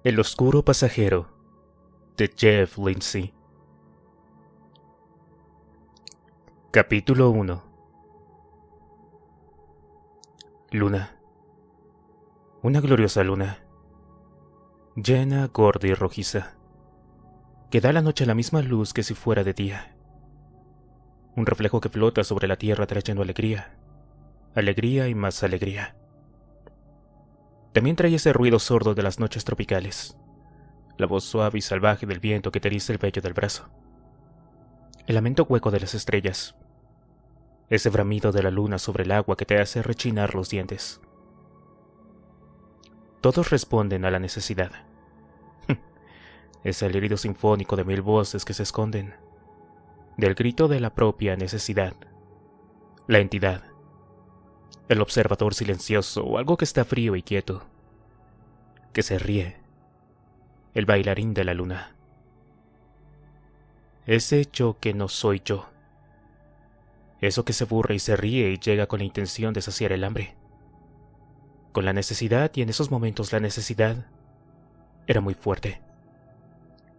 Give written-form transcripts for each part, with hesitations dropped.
El oscuro pasajero de Jeff Lindsay. Capítulo 1. Luna. Una gloriosa luna, llena, gorda y rojiza, que da a la noche la misma luz que si fuera de día. Un reflejo que flota sobre la tierra trayendo alegría, alegría y más alegría. También trae ese ruido sordo de las noches tropicales, la voz suave y salvaje del viento que te eriza el vello del brazo, el lamento hueco de las estrellas, ese bramido de la luna sobre el agua que te hace rechinar los dientes. Todos responden a la necesidad. Es el herido sinfónico de mil voces que se esconden, del grito de la propia necesidad, la entidad, el observador silencioso o algo que está frío y quieto, que se ríe, el bailarín de la luna. Ese yo que no soy yo, eso que se burla y se ríe y llega con la intención de saciar el hambre, con la necesidad, y en esos momentos la necesidad era muy fuerte.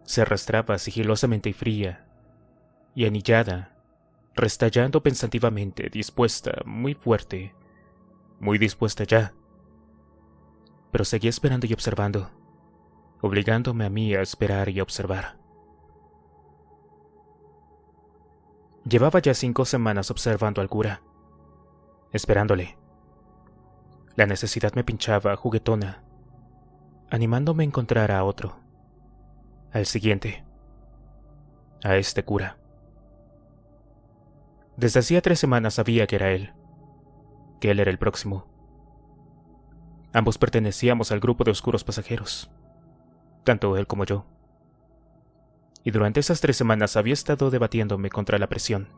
Se arrastraba sigilosamente y fría, y anillada, restallando pensativamente, dispuesta, muy fuerte, muy dispuesta ya. Pero seguía esperando y observando, obligándome a mí a esperar y a observar. Llevaba ya 5 semanas observando al cura, esperándole. La necesidad me pinchaba, juguetona, animándome a encontrar a otro, al siguiente, a este cura. Desde hacía 3 semanas sabía que era él, que él era el próximo. Ambos pertenecíamos al grupo de oscuros pasajeros, tanto él como yo. Y durante esas 3 semanas había estado debatiéndome contra la presión,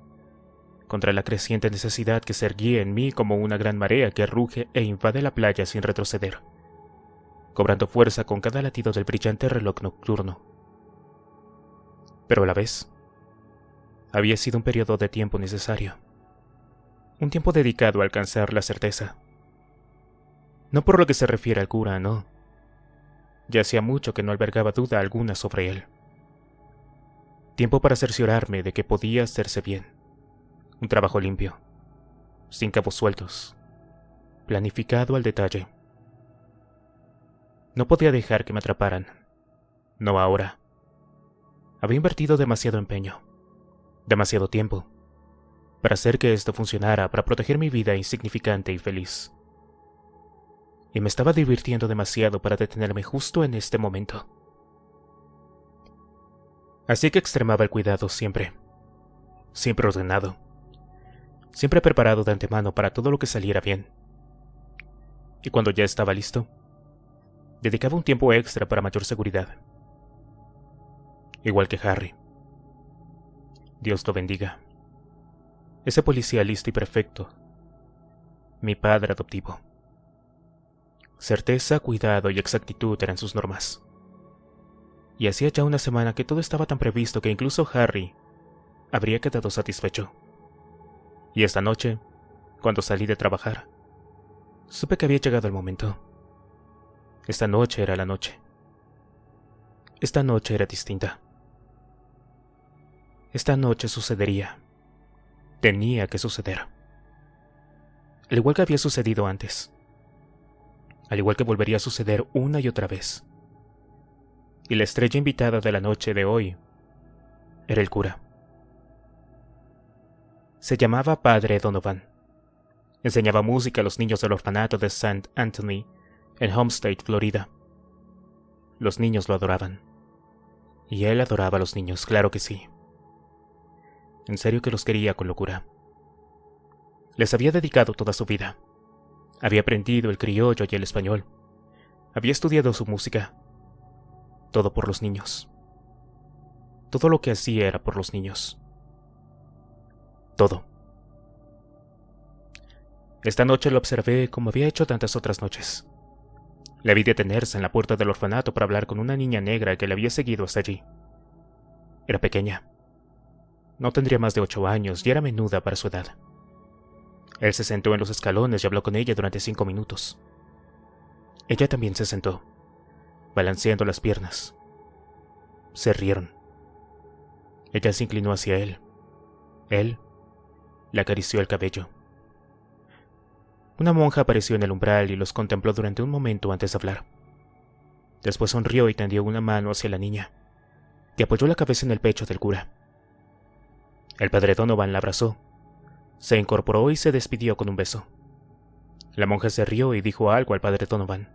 contra la creciente necesidad que se erguía en mí como una gran marea que ruge e invade la playa sin retroceder, cobrando fuerza con cada latido del brillante reloj nocturno. Pero a la vez, había sido un periodo de tiempo necesario, un tiempo dedicado a alcanzar la certeza. No por lo que se refiere al cura, no. Ya hacía mucho que no albergaba duda alguna sobre él. Tiempo para cerciorarme de que podía hacerse bien. Un trabajo limpio, sin cabos sueltos, planificado al detalle. No podía dejar que me atraparan. No ahora. Había invertido demasiado empeño, demasiado tiempo, para hacer que esto funcionara, para proteger mi vida insignificante y feliz. Y me estaba divirtiendo demasiado para detenerme justo en este momento. Así que extremaba el cuidado siempre, siempre ordenado, siempre preparado de antemano para todo lo que saliera bien. Y cuando ya estaba listo, dedicaba un tiempo extra para mayor seguridad. Igual que Harry. Dios lo bendiga. Ese policía listo y perfecto. Mi padre adoptivo. Certeza, cuidado y exactitud eran sus normas. Y hacía ya una semana que todo estaba tan previsto que incluso Harry habría quedado satisfecho. Y esta noche, cuando salí de trabajar, supe que había llegado el momento. Esta noche era la noche. Esta noche era distinta. Esta noche sucedería. Tenía que suceder. Al igual que había sucedido antes. Al igual que volvería a suceder una y otra vez. Y la estrella invitada de la noche de hoy era el cura. Se llamaba Padre Donovan. Enseñaba música a los niños del orfanato de St. Anthony en Homestead, Florida. Los niños lo adoraban. Y él adoraba a los niños, claro que sí. En serio que los quería con locura. Les había dedicado toda su vida. Había aprendido el criollo y el español. Había estudiado su música. Todo por los niños. Todo lo que hacía era por los niños. Todo. Esta noche lo observé como había hecho tantas otras noches. Le vi detenerse en la puerta del orfanato para hablar con una niña negra que le había seguido hasta allí. Era pequeña. No tendría más de 8 años y era menuda para su edad. Él se sentó en los escalones y habló con ella durante 5 minutos. Ella también se sentó, balanceando las piernas. Se rieron. Ella se inclinó hacia él. Él le acarició el cabello. Una monja apareció en el umbral y los contempló durante un momento antes de hablar. Después sonrió y tendió una mano hacia la niña, que apoyó la cabeza en el pecho del cura. El padre Donovan la abrazó, se incorporó y se despidió con un beso. La monja se rió y dijo algo al padre Donovan.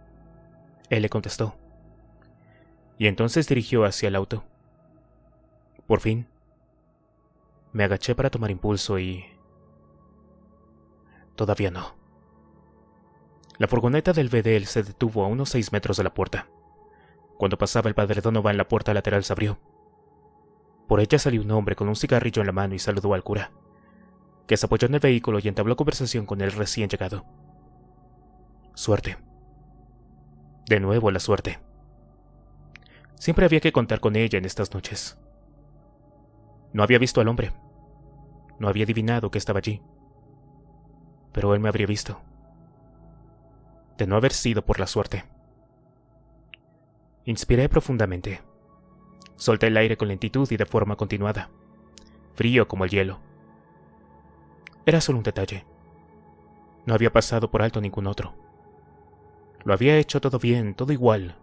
Él le contestó. Y entonces dirigió hacia el auto. Por fin, me agaché para tomar impulso y... Todavía no. La furgoneta del Bedell se detuvo a unos 6 metros de la puerta. Cuando pasaba el padre Donovan, la puerta lateral se abrió. Por ella salió un hombre con un cigarrillo en la mano y saludó al cura, que se apoyó en el vehículo y entabló conversación con el recién llegado. Suerte. De nuevo la suerte. Siempre había que contar con ella en estas noches. No había visto al hombre. No había adivinado que estaba allí. Pero él me habría visto. De no haber sido por la suerte. Inspiré profundamente. Solté el aire con lentitud y de forma continuada, frío como el hielo. Era solo un detalle. No había pasado por alto ningún otro. Lo había hecho todo bien, todo igual,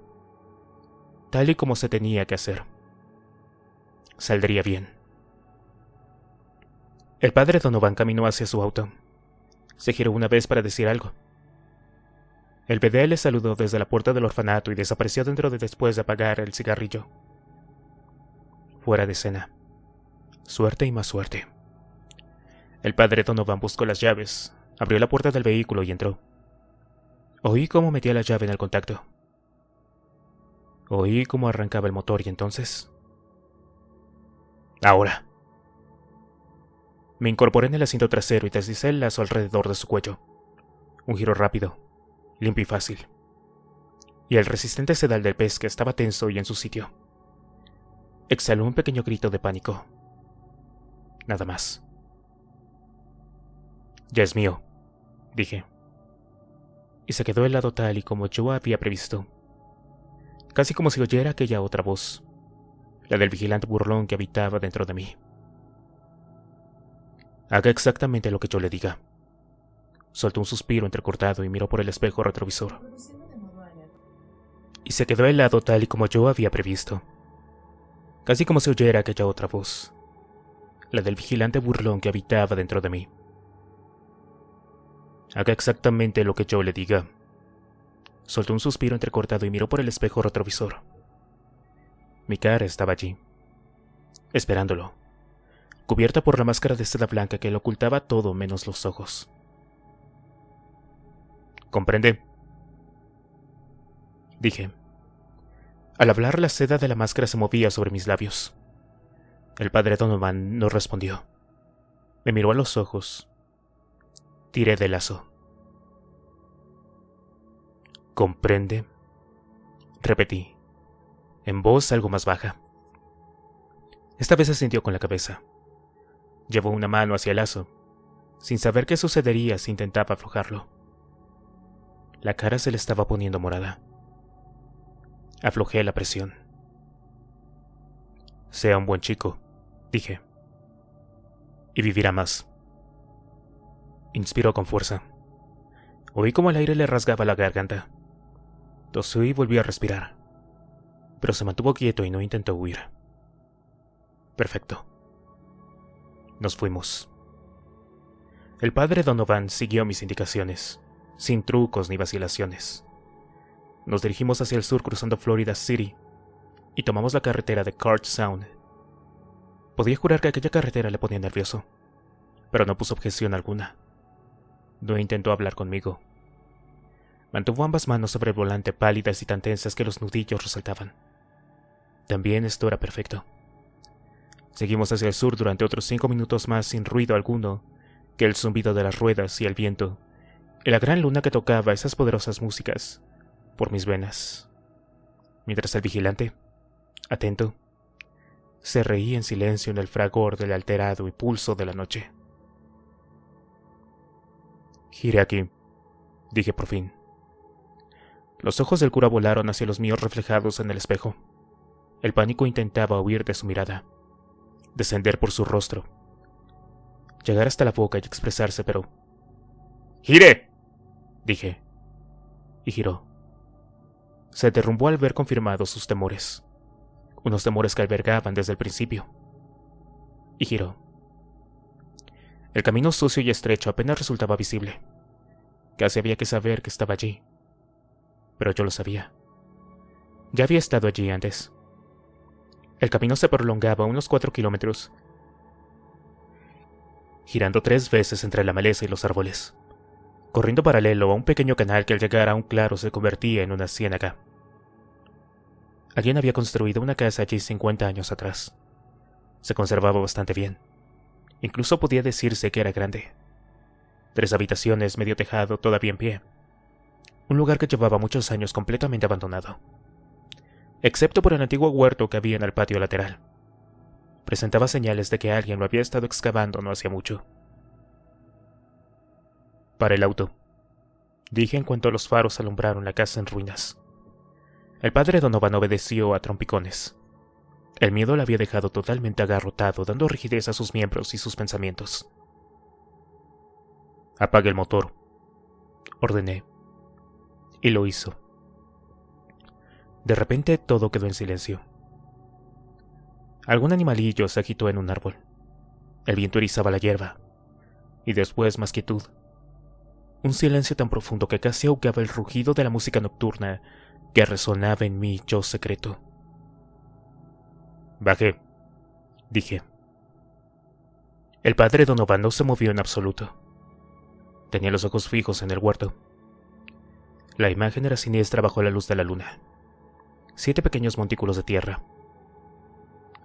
tal y como se tenía que hacer. Saldría bien. El padre Donovan caminó hacia su auto. Se giró una vez para decir algo. El Bedell le saludó desde la puerta del orfanato y desapareció dentro después de apagar el cigarrillo. Fuera de escena. Suerte y más suerte. El padre Donovan buscó las llaves, abrió la puerta del vehículo y entró. Oí cómo metía la llave en el contacto. Oí cómo arrancaba el motor y entonces... Ahora. Me incorporé en el asiento trasero y deslicé el lazo alrededor de su cuello. Un giro rápido, limpio y fácil. Y el resistente sedal del pez que estaba tenso y en su sitio. Exhaló un pequeño grito de pánico. Nada más. Ya es mío, dije. Y se quedó helado tal y como yo había previsto. Casi como si oyera aquella otra voz, la del vigilante burlón que habitaba dentro de mí. Haga exactamente lo que yo le diga. Soltó un suspiro entrecortado y miró por el espejo retrovisor. Y se quedó helado tal y como yo había previsto. Casi como si oyera aquella otra voz, la del vigilante burlón que habitaba dentro de mí. Haga exactamente lo que yo le diga. Soltó un suspiro entrecortado y miró por el espejo retrovisor. Mi cara estaba allí, esperándolo, cubierta por la máscara de seda blanca que lo ocultaba todo menos los ojos. ¿Comprende?, dije. Al hablar, la seda de la máscara se movía sobre mis labios. El padre Donovan no respondió. Me miró a los ojos. Tiré del lazo. ¿Comprende?, repetí, en voz algo más baja. Esta vez se sintió con la cabeza. Llevó una mano hacia el lazo, sin saber qué sucedería si intentaba aflojarlo. La cara se le estaba poniendo morada. Aflojé la presión. Sea un buen chico, dije. Y vivirá más. Inspiró con fuerza. Oí como el aire le rasgaba la garganta. Tosió y volvió a respirar. Pero se mantuvo quieto y no intentó huir. Perfecto. Nos fuimos. El padre Donovan siguió mis indicaciones, sin trucos ni vacilaciones. Nos dirigimos hacia el sur cruzando Florida City y tomamos la carretera de Cart Sound. Podía jurar que aquella carretera le ponía nervioso, pero no puso objeción alguna. No intentó hablar conmigo. Mantuvo ambas manos sobre el volante, pálidas y tan tensas que los nudillos resaltaban. También esto era perfecto. Seguimos hacia el sur durante otros 5 minutos más sin ruido alguno que el zumbido de las ruedas y el viento, y la gran luna que tocaba esas poderosas músicas por mis venas, mientras el vigilante, atento, se reía en silencio en el fragor del alterado impulso de la noche. Gire aquí, dije por fin. Los ojos del cura volaron hacia los míos reflejados en el espejo. El pánico intentaba huir de su mirada, descender por su rostro, llegar hasta la boca y expresarse, pero... ¡Gire!, dije, y giró. Se derrumbó al ver confirmados sus temores, unos temores que albergaban desde el principio, y giró. El camino sucio y estrecho apenas resultaba visible. Casi había que saber que estaba allí, pero yo lo sabía. Ya había estado allí antes. El camino se prolongaba unos 4 kilómetros, girando 3 veces entre la maleza y los árboles, corriendo paralelo a un pequeño canal que al llegar a un claro se convertía en una ciénaga. Alguien había construido una casa allí 50 años atrás. Se conservaba bastante bien. Incluso podía decirse que era grande. 3 habitaciones, medio tejado, todavía en pie. Un lugar que llevaba muchos años completamente abandonado, excepto por el antiguo huerto que había en el patio lateral. Presentaba señales de que alguien lo había estado excavando no hacía mucho. «Para el auto», dije en cuanto los faros alumbraron la casa en ruinas. El padre Donovan obedeció a trompicones. El miedo le había dejado totalmente agarrotado, dando rigidez a sus miembros y sus pensamientos. «Apague el motor», ordené, y lo hizo. De repente todo quedó en silencio. Algún animalillo se agitó en un árbol. El viento erizaba la hierba, y después más quietud. Un silencio tan profundo que casi ahogaba el rugido de la música nocturna que resonaba en mi yo secreto. «Baje», dije. El padre Donovan no se movió en absoluto. Tenía los ojos fijos en el huerto. La imagen era siniestra bajo la luz de la luna. 7 pequeños montículos de tierra.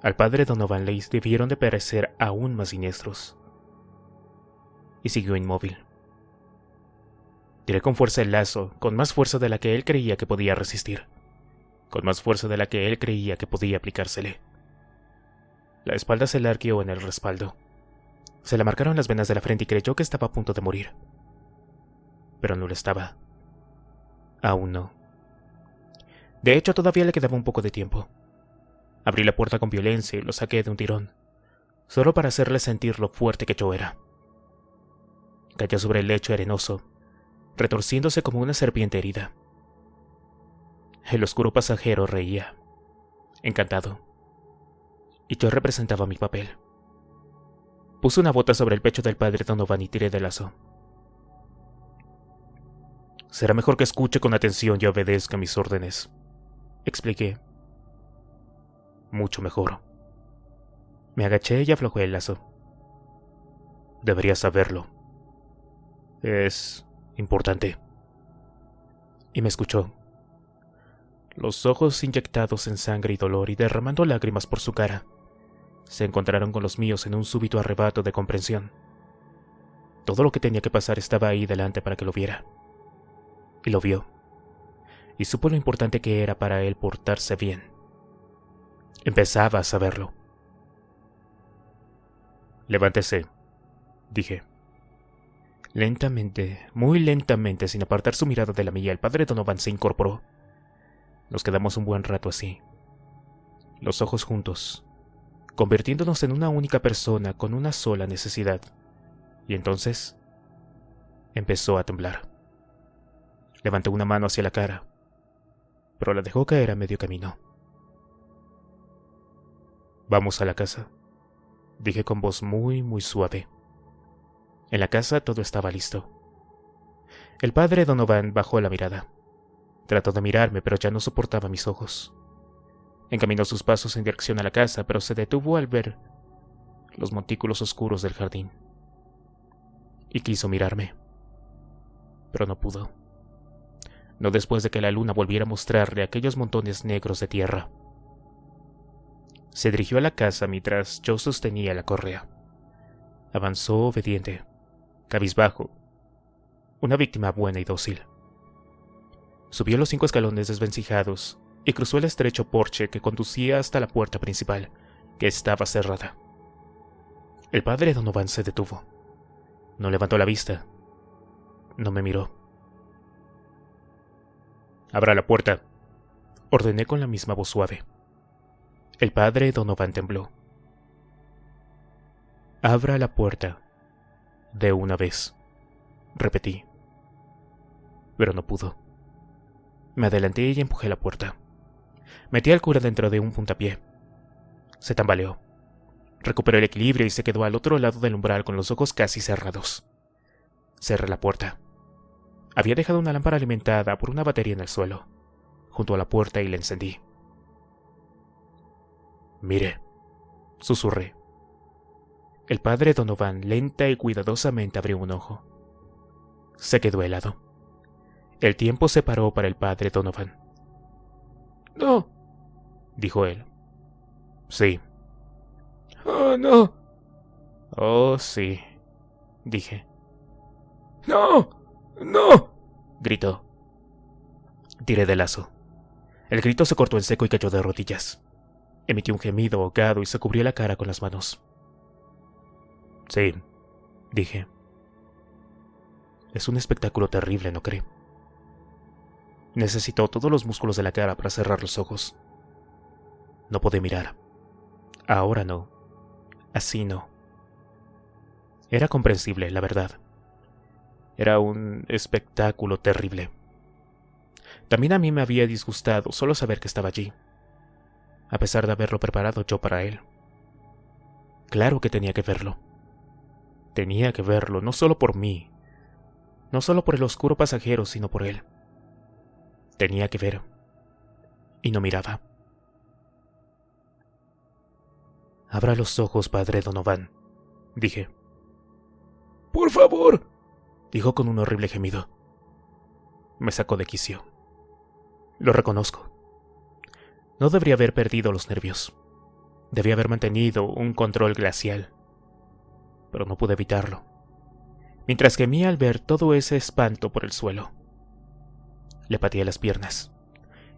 Al padre Donovan le debieron de parecer aún más siniestros. Y siguió inmóvil. Tiré con fuerza el lazo, con más fuerza de la que él creía que podía resistir, con más fuerza de la que él creía que podía aplicársele. La espalda se le arqueó en el respaldo. Se le marcaron las venas de la frente y creyó que estaba a punto de morir. Pero no lo estaba. Aún no. De hecho, todavía le quedaba un poco de tiempo. Abrí la puerta con violencia y lo saqué de un tirón, solo para hacerle sentir lo fuerte que yo era. Cayó sobre el lecho arenoso, retorciéndose como una serpiente herida. El oscuro pasajero reía, encantado, y yo representaba mi papel. Puse una bota sobre el pecho del padre Donovan y tiré del lazo. «Será mejor que escuche con atención y obedezca mis órdenes», expliqué. «Mucho mejor». Me agaché y aflojé el lazo. «Deberías saberlo. Es importante». Y me escuchó. Los ojos inyectados en sangre y dolor y derramando lágrimas por su cara se encontraron con los míos en un súbito arrebato de comprensión. Todo lo que tenía que pasar estaba ahí delante para que lo viera. Y lo vio. Y supo lo importante que era para él portarse bien. Empezaba a saberlo. «Levántese», dije. Lentamente, muy lentamente, sin apartar su mirada de la mía, el padre Donovan se incorporó. Nos quedamos un buen rato así, los ojos juntos, convirtiéndonos en una única persona con una sola necesidad. Y entonces empezó a temblar. Levantó una mano hacia la cara, pero la dejó caer a medio camino. «Vamos a la casa», dije con voz muy, muy suave. En la casa todo estaba listo. El padre Donovan bajó la mirada. Trató de mirarme, pero ya no soportaba mis ojos. Encaminó sus pasos en dirección a la casa, pero se detuvo al ver los montículos oscuros del jardín. Y quiso mirarme, pero no pudo. No después de que la luna volviera a mostrarle aquellos montones negros de tierra. Se dirigió a la casa mientras yo sostenía la correa. Avanzó obediente, cabizbajo, una víctima buena y dócil. Subió los 5 escalones desvencijados y cruzó el estrecho porche que conducía hasta la puerta principal, que estaba cerrada. El padre Donovan se detuvo. No levantó la vista. No me miró. Abra la puerta, ordené con la misma voz suave. El padre Donovan tembló. Abra la puerta, de una vez, repetí. Pero no pudo. Me adelanté y empujé la puerta. Metí al cura dentro de un puntapié. Se tambaleó. Recuperó el equilibrio y se quedó al otro lado del umbral con los ojos casi cerrados. Cerré la puerta. Había dejado una lámpara alimentada por una batería en el suelo, junto a la puerta, y la encendí. Mire, susurré. El padre Donovan lenta y cuidadosamente abrió un ojo. Se quedó helado. El tiempo se paró para el padre Donovan. «No», dijo él. «Sí». «Oh, no». «Oh, sí», dije. «No, no», gritó. Tiré del lazo. El grito se cortó en seco y cayó de rodillas. Emitió un gemido ahogado y se cubrió la cara con las manos. «Sí», dije. Es un espectáculo terrible, ¿no cree? Necesitó todos los músculos de la cara para cerrar los ojos. No podía mirar. Ahora no. Así no. Era comprensible, la verdad. Era un espectáculo terrible. También a mí me había disgustado solo saber que estaba allí, a pesar de haberlo preparado yo para él. Claro que tenía que verlo. Tenía que verlo, no solo por mí, no solo por el oscuro pasajero, sino por él. Tenía que ver. Y no miraba. «Abra los ojos, padre Donovan», dije. «Por favor», dijo con un horrible gemido. Me sacó de quicio. Lo reconozco. No debería haber perdido los nervios. Debía haber mantenido un control glacial. Pero no pude evitarlo. Mientras gemía al ver todo ese espanto por el suelo. Le pateé las piernas.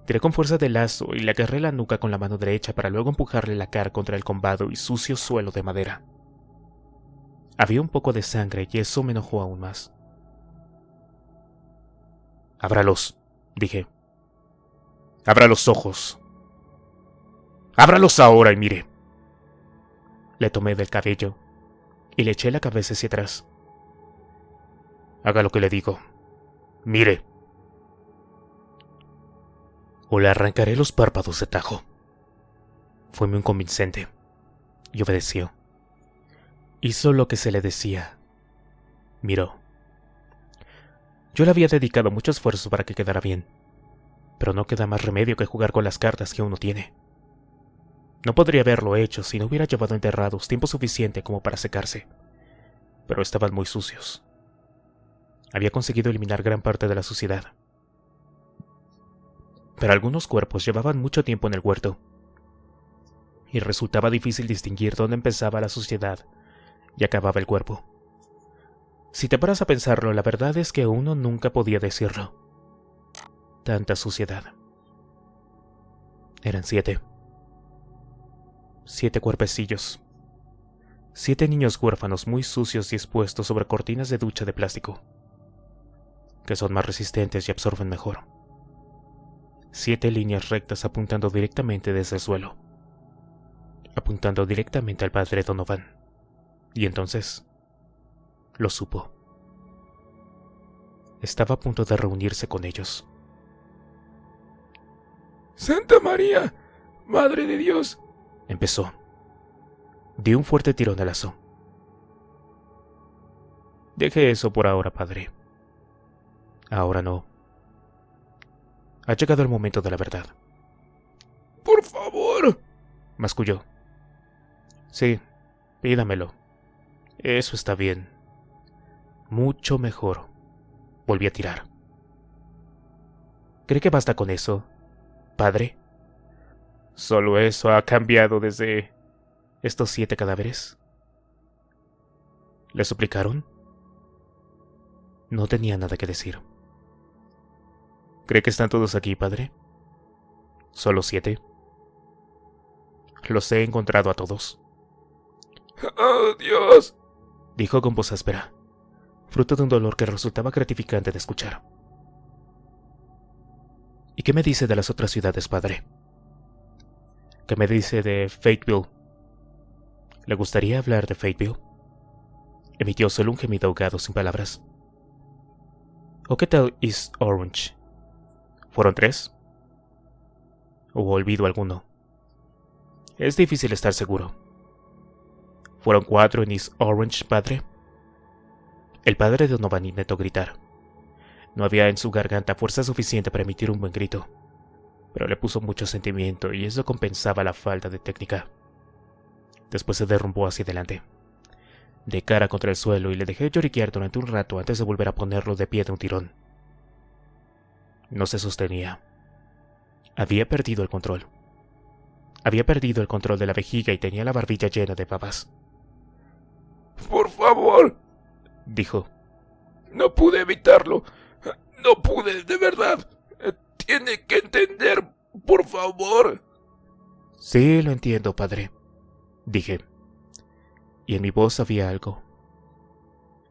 Tiré con fuerza del lazo y le agarré la nuca con la mano derecha para luego empujarle la cara contra el combado y sucio suelo de madera. Había un poco de sangre y eso me enojó aún más. «Ábralos», dije. «Abra los ojos. Ábralos ahora y mire». Le tomé del cabello y le eché la cabeza hacia atrás. «Haga lo que le digo. Mire. O le arrancaré los párpados de tajo». Fue muy convincente y obedeció. Hizo lo que se le decía. Miró. Yo le había dedicado mucho esfuerzo para que quedara bien, pero no queda más remedio que jugar con las cartas que uno tiene. No podría haberlo hecho si no hubiera llevado enterrados tiempo suficiente como para secarse, pero estaban muy sucios. Había conseguido eliminar gran parte de la suciedad. Pero algunos cuerpos llevaban mucho tiempo en el huerto, y resultaba difícil distinguir dónde empezaba la suciedad y acababa el cuerpo. Si te paras a pensarlo, la verdad es que uno nunca podía decirlo. Tanta suciedad. Eran 7. 7 cuerpecillos. 7 niños huérfanos muy sucios y expuestos sobre cortinas de ducha de plástico, que son más resistentes y absorben mejor. 7 líneas rectas apuntando directamente desde el suelo. Apuntando directamente al padre Donovan. Y entonces lo supo. Estaba a punto de reunirse con ellos. «Santa María, Madre de Dios», empezó. Di un fuerte tirón al lazo. «Deje eso por ahora, padre. Ahora no. Ha llegado el momento de la verdad». «Por favor», masculló. «Sí, pídamelo. Eso está bien. Mucho mejor». Volví a tirar. ¿Cree que basta con eso, padre? ¿Solo eso ha cambiado desde estos 7 cadáveres? ¿Le suplicaron? No tenía nada que decir. ¿Cree que están todos aquí, padre? ¿Solo 7? Los he encontrado a todos. «Oh, Dios», dijo con voz áspera, fruto de un dolor que resultaba gratificante de escuchar. ¿Y qué me dice de las otras ciudades, padre? ¿Qué me dice de Fateville? ¿Le gustaría hablar de Fateville? Emitió solo un gemido ahogado sin palabras. ¿O qué tal East Orange? ¿Fueron 3? ¿O olvido alguno? Es difícil estar seguro. ¿Fueron 4 en East Orange, padre? El padre de Donovan intentó gritar. No había en su garganta fuerza suficiente para emitir un buen grito, pero le puso mucho sentimiento y eso compensaba la falta de técnica. Después se derrumbó hacia adelante, de cara contra el suelo, y le dejé lloriquear durante un rato antes de volver a ponerlo de pie de un tirón. No se sostenía. Había perdido el control. Había perdido el control de la vejiga y tenía la barbilla llena de babas. Por favor, dijo. No pude evitarlo. No pude, de verdad. Tiene que entender, por favor. Sí, lo entiendo, padre, dije. Y en mi voz había algo.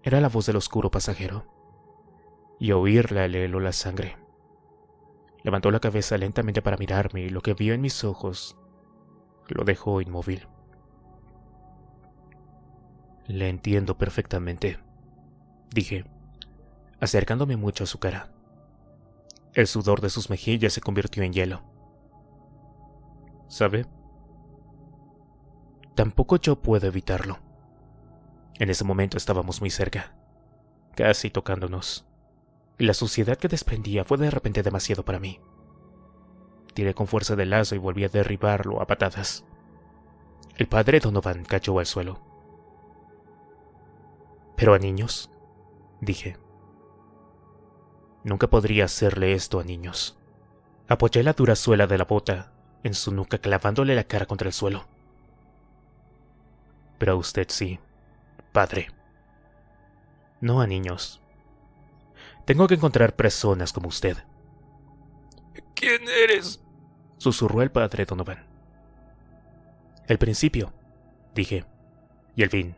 Era la voz del oscuro pasajero. Y oírla le heló la sangre. Levantó la cabeza lentamente para mirarme y lo que vio en mis ojos lo dejó inmóvil. Le entiendo perfectamente, dije, acercándome mucho a su cara. El sudor de sus mejillas se convirtió en hielo. ¿Sabe? Tampoco yo puedo evitarlo. En ese momento estábamos muy cerca, casi tocándonos, y la suciedad que desprendía fue de repente demasiado para mí. Tiré con fuerza del lazo y volví a derribarlo a patadas. El padre Donovan cayó al suelo. ¿Pero a niños?, dije. Nunca podría hacerle esto a niños. Apoyé la dura suela de la bota en su nuca, clavándole la cara contra el suelo. Pero a usted sí, padre. No a niños. Tengo que encontrar personas como usted. ¿Quién eres?, susurró el padre Donovan. El principio, dije, y el fin.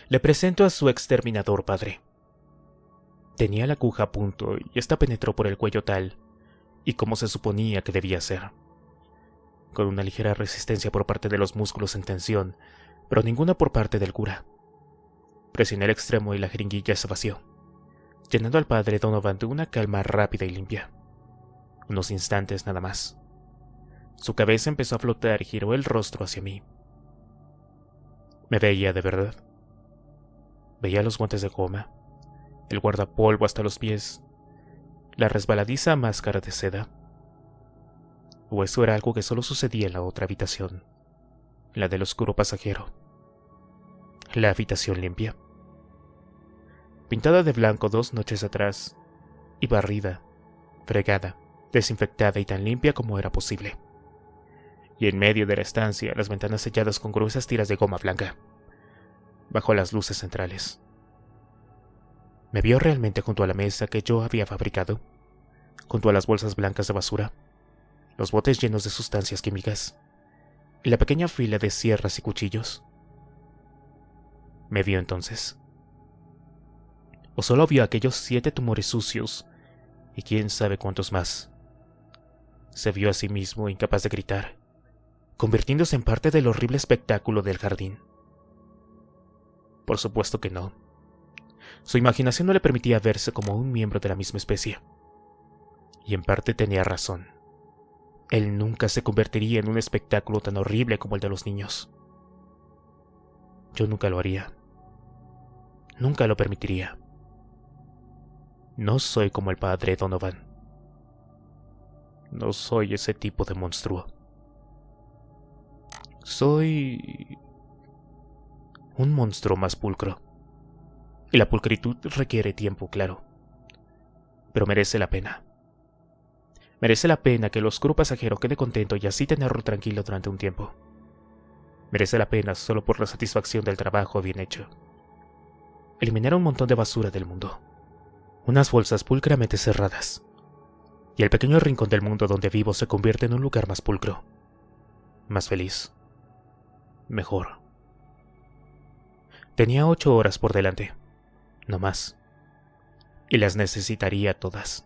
Le presento a su exterminador, padre. Tenía la aguja a punto y esta penetró por el cuello tal y como se suponía que debía ser. Con una ligera resistencia por parte de los músculos en tensión, pero ninguna por parte del cura. Presioné el extremo y la jeringuilla se vació, llenando al padre Donovan de una calma rápida y limpia. Unos instantes nada más. Su cabeza empezó a flotar y giró el rostro hacia mí. Me veía de verdad. Veía los guantes de goma, el guardapolvo hasta los pies, la resbaladiza máscara de seda. O eso era algo que solo sucedía en la otra habitación, la del oscuro pasajero. La habitación limpia, pintada de blanco 2 noches atrás, y barrida, fregada, desinfectada y tan limpia como era posible. Y en medio de la estancia, las ventanas selladas con gruesas tiras de goma blanca, bajo las luces centrales. Me vio realmente junto a la mesa que yo había fabricado, junto a las bolsas blancas de basura, los botes llenos de sustancias químicas, y la pequeña fila de sierras y cuchillos. Me vio entonces. O solo vio aquellos 7 tumores sucios, y quién sabe cuántos más. Se vio a sí mismo incapaz de gritar, convirtiéndose en parte del horrible espectáculo del jardín. Por supuesto que no. Su imaginación no le permitía verse como un miembro de la misma especie. Y en parte tenía razón. Él nunca se convertiría en un espectáculo tan horrible como el de los niños. Yo nunca lo haría. Nunca lo permitiría. No soy como el padre Donovan. No soy ese tipo de monstruo. Soy un monstruo más pulcro. Y la pulcritud requiere tiempo, claro. Pero merece la pena. Merece la pena que el oscuro pasajero quede contento y así tenerlo tranquilo durante un tiempo. Merece la pena solo por la satisfacción del trabajo bien hecho. Eliminar un montón de basura del mundo. Unas bolsas pulcramente cerradas. Y el pequeño rincón del mundo donde vivo se convierte en un lugar más pulcro. Más feliz. Mejor. Tenía 8 horas por delante. No más. Y las necesitaría todas.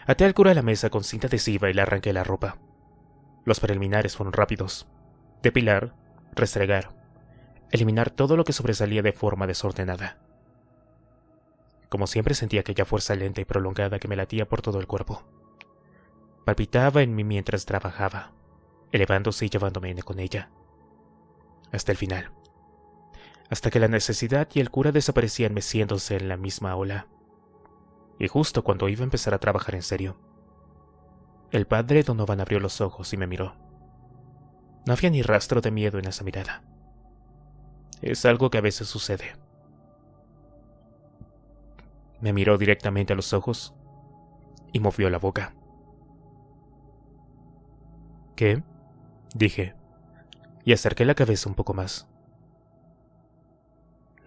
Até al cura a la mesa con cinta adhesiva y le arranqué la ropa. Los preliminares fueron rápidos. Depilar, restregar, eliminar todo lo que sobresalía de forma desordenada. Como siempre sentía aquella fuerza lenta y prolongada que me latía por todo el cuerpo. Palpitaba en mí mientras trabajaba, elevándose y llevándome con ella. Hasta el final. Hasta que la necesidad y el cura desaparecían meciéndose en la misma ola. Y justo cuando iba a empezar a trabajar en serio, el padre Donovan abrió los ojos y me miró. No había ni rastro de miedo en esa mirada. Es algo que a veces sucede. Me miró directamente a los ojos y movió la boca. ¿Qué? Dije, y acerqué la cabeza un poco más.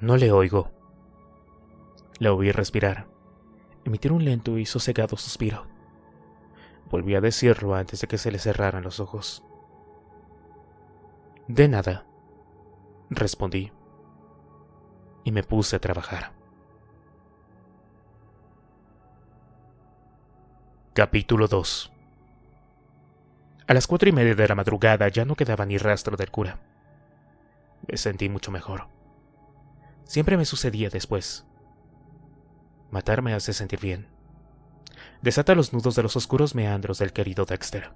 No le oigo. La oí respirar, emitir un lento y sosegado suspiro. Volví a decirlo antes de que se le cerraran los ojos. De nada, respondí, y me puse a trabajar. Capítulo 2. A las 4:30 de la madrugada ya no quedaba ni rastro del cura. Me sentí mucho mejor. Siempre me sucedía después. Matar me hace sentir bien. Desata los nudos de los oscuros meandros del querido Dexter.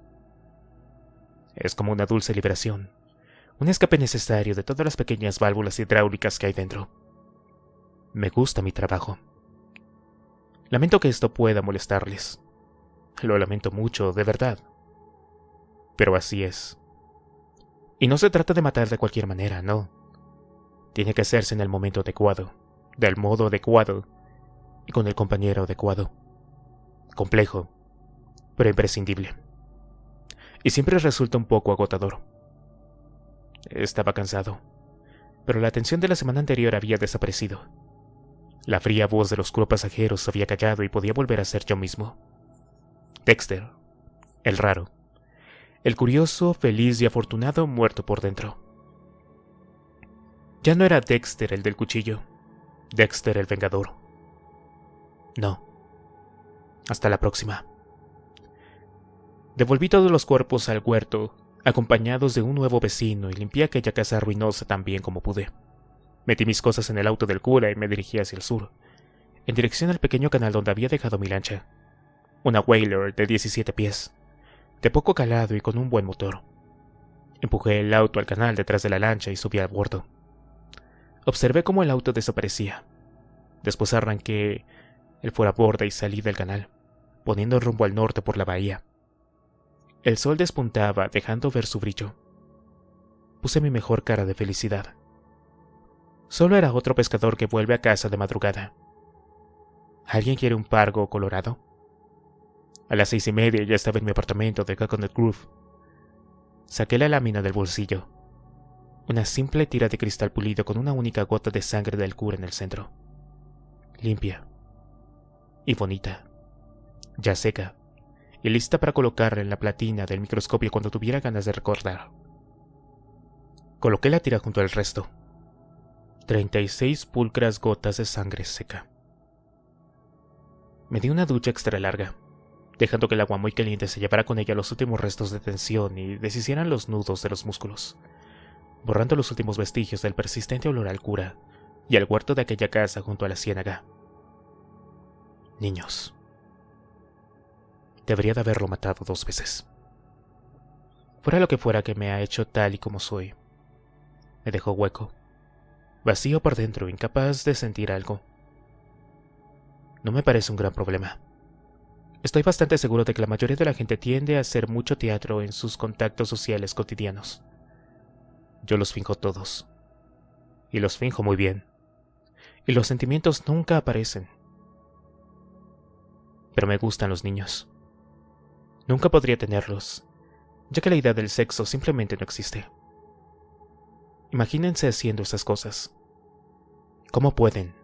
Es como una dulce liberación, un escape necesario de todas las pequeñas válvulas hidráulicas que hay dentro. Me gusta mi trabajo. Lamento que esto pueda molestarles. Lo lamento mucho, de verdad. Pero así es. Y no se trata de matar de cualquier manera, no. Tiene que hacerse en el momento adecuado, del modo adecuado y con el compañero adecuado. Complejo, pero imprescindible. Y siempre resulta un poco agotador. Estaba cansado, pero la tensión de la semana anterior había desaparecido. La fría voz del oscuro pasajero se había callado y podía volver a ser yo mismo. Dexter, el raro, el curioso, feliz y afortunado muerto por dentro. Ya no era Dexter el del cuchillo, Dexter el vengador. No. Hasta la próxima. Devolví todos los cuerpos al huerto, acompañados de un nuevo vecino, y limpié aquella casa ruinosa tan bien como pude. Metí mis cosas en el auto del cura y me dirigí hacia el sur, en dirección al pequeño canal donde había dejado mi lancha. Una Whaler de 17 pies, de poco calado y con un buen motor. Empujé el auto al canal detrás de la lancha y subí a bordo. Observé cómo el auto desaparecía. Después arranqué el fueraborda y salí del canal, poniendo rumbo al norte por la bahía. El sol despuntaba, dejando ver su brillo. Puse mi mejor cara de felicidad. Solo era otro pescador que vuelve a casa de madrugada. ¿Alguien quiere un pargo colorado? A las 6:30 ya estaba en mi apartamento de Coconut Grove. Saqué la lámina del bolsillo. Una simple tira de cristal pulido con una única gota de sangre del cura en el centro. Limpia. Y bonita. Ya seca. Y lista para colocarla en la platina del microscopio cuando tuviera ganas de recordar. Coloqué la tira junto al resto. 36 pulcras gotas de sangre seca. Me di una ducha extra larga, dejando que el agua muy caliente se llevara con ella los últimos restos de tensión y deshicieran los nudos de los músculos, borrando los últimos vestigios del persistente olor al cura y al huerto de aquella casa junto a la ciénaga. Niños. Debería de haberlo matado 2 veces. Fuera lo que fuera que me ha hecho tal y como soy, me dejó hueco, vacío por dentro, incapaz de sentir algo. No me parece un gran problema. Estoy bastante seguro de que la mayoría de la gente tiende a hacer mucho teatro en sus contactos sociales cotidianos. Yo los finjo todos. Y los finjo muy bien. Y los sentimientos nunca aparecen. Pero me gustan los niños. Nunca podría tenerlos, ya que la idea del sexo simplemente no existe. Imagínense haciendo esas cosas. ¿Cómo pueden?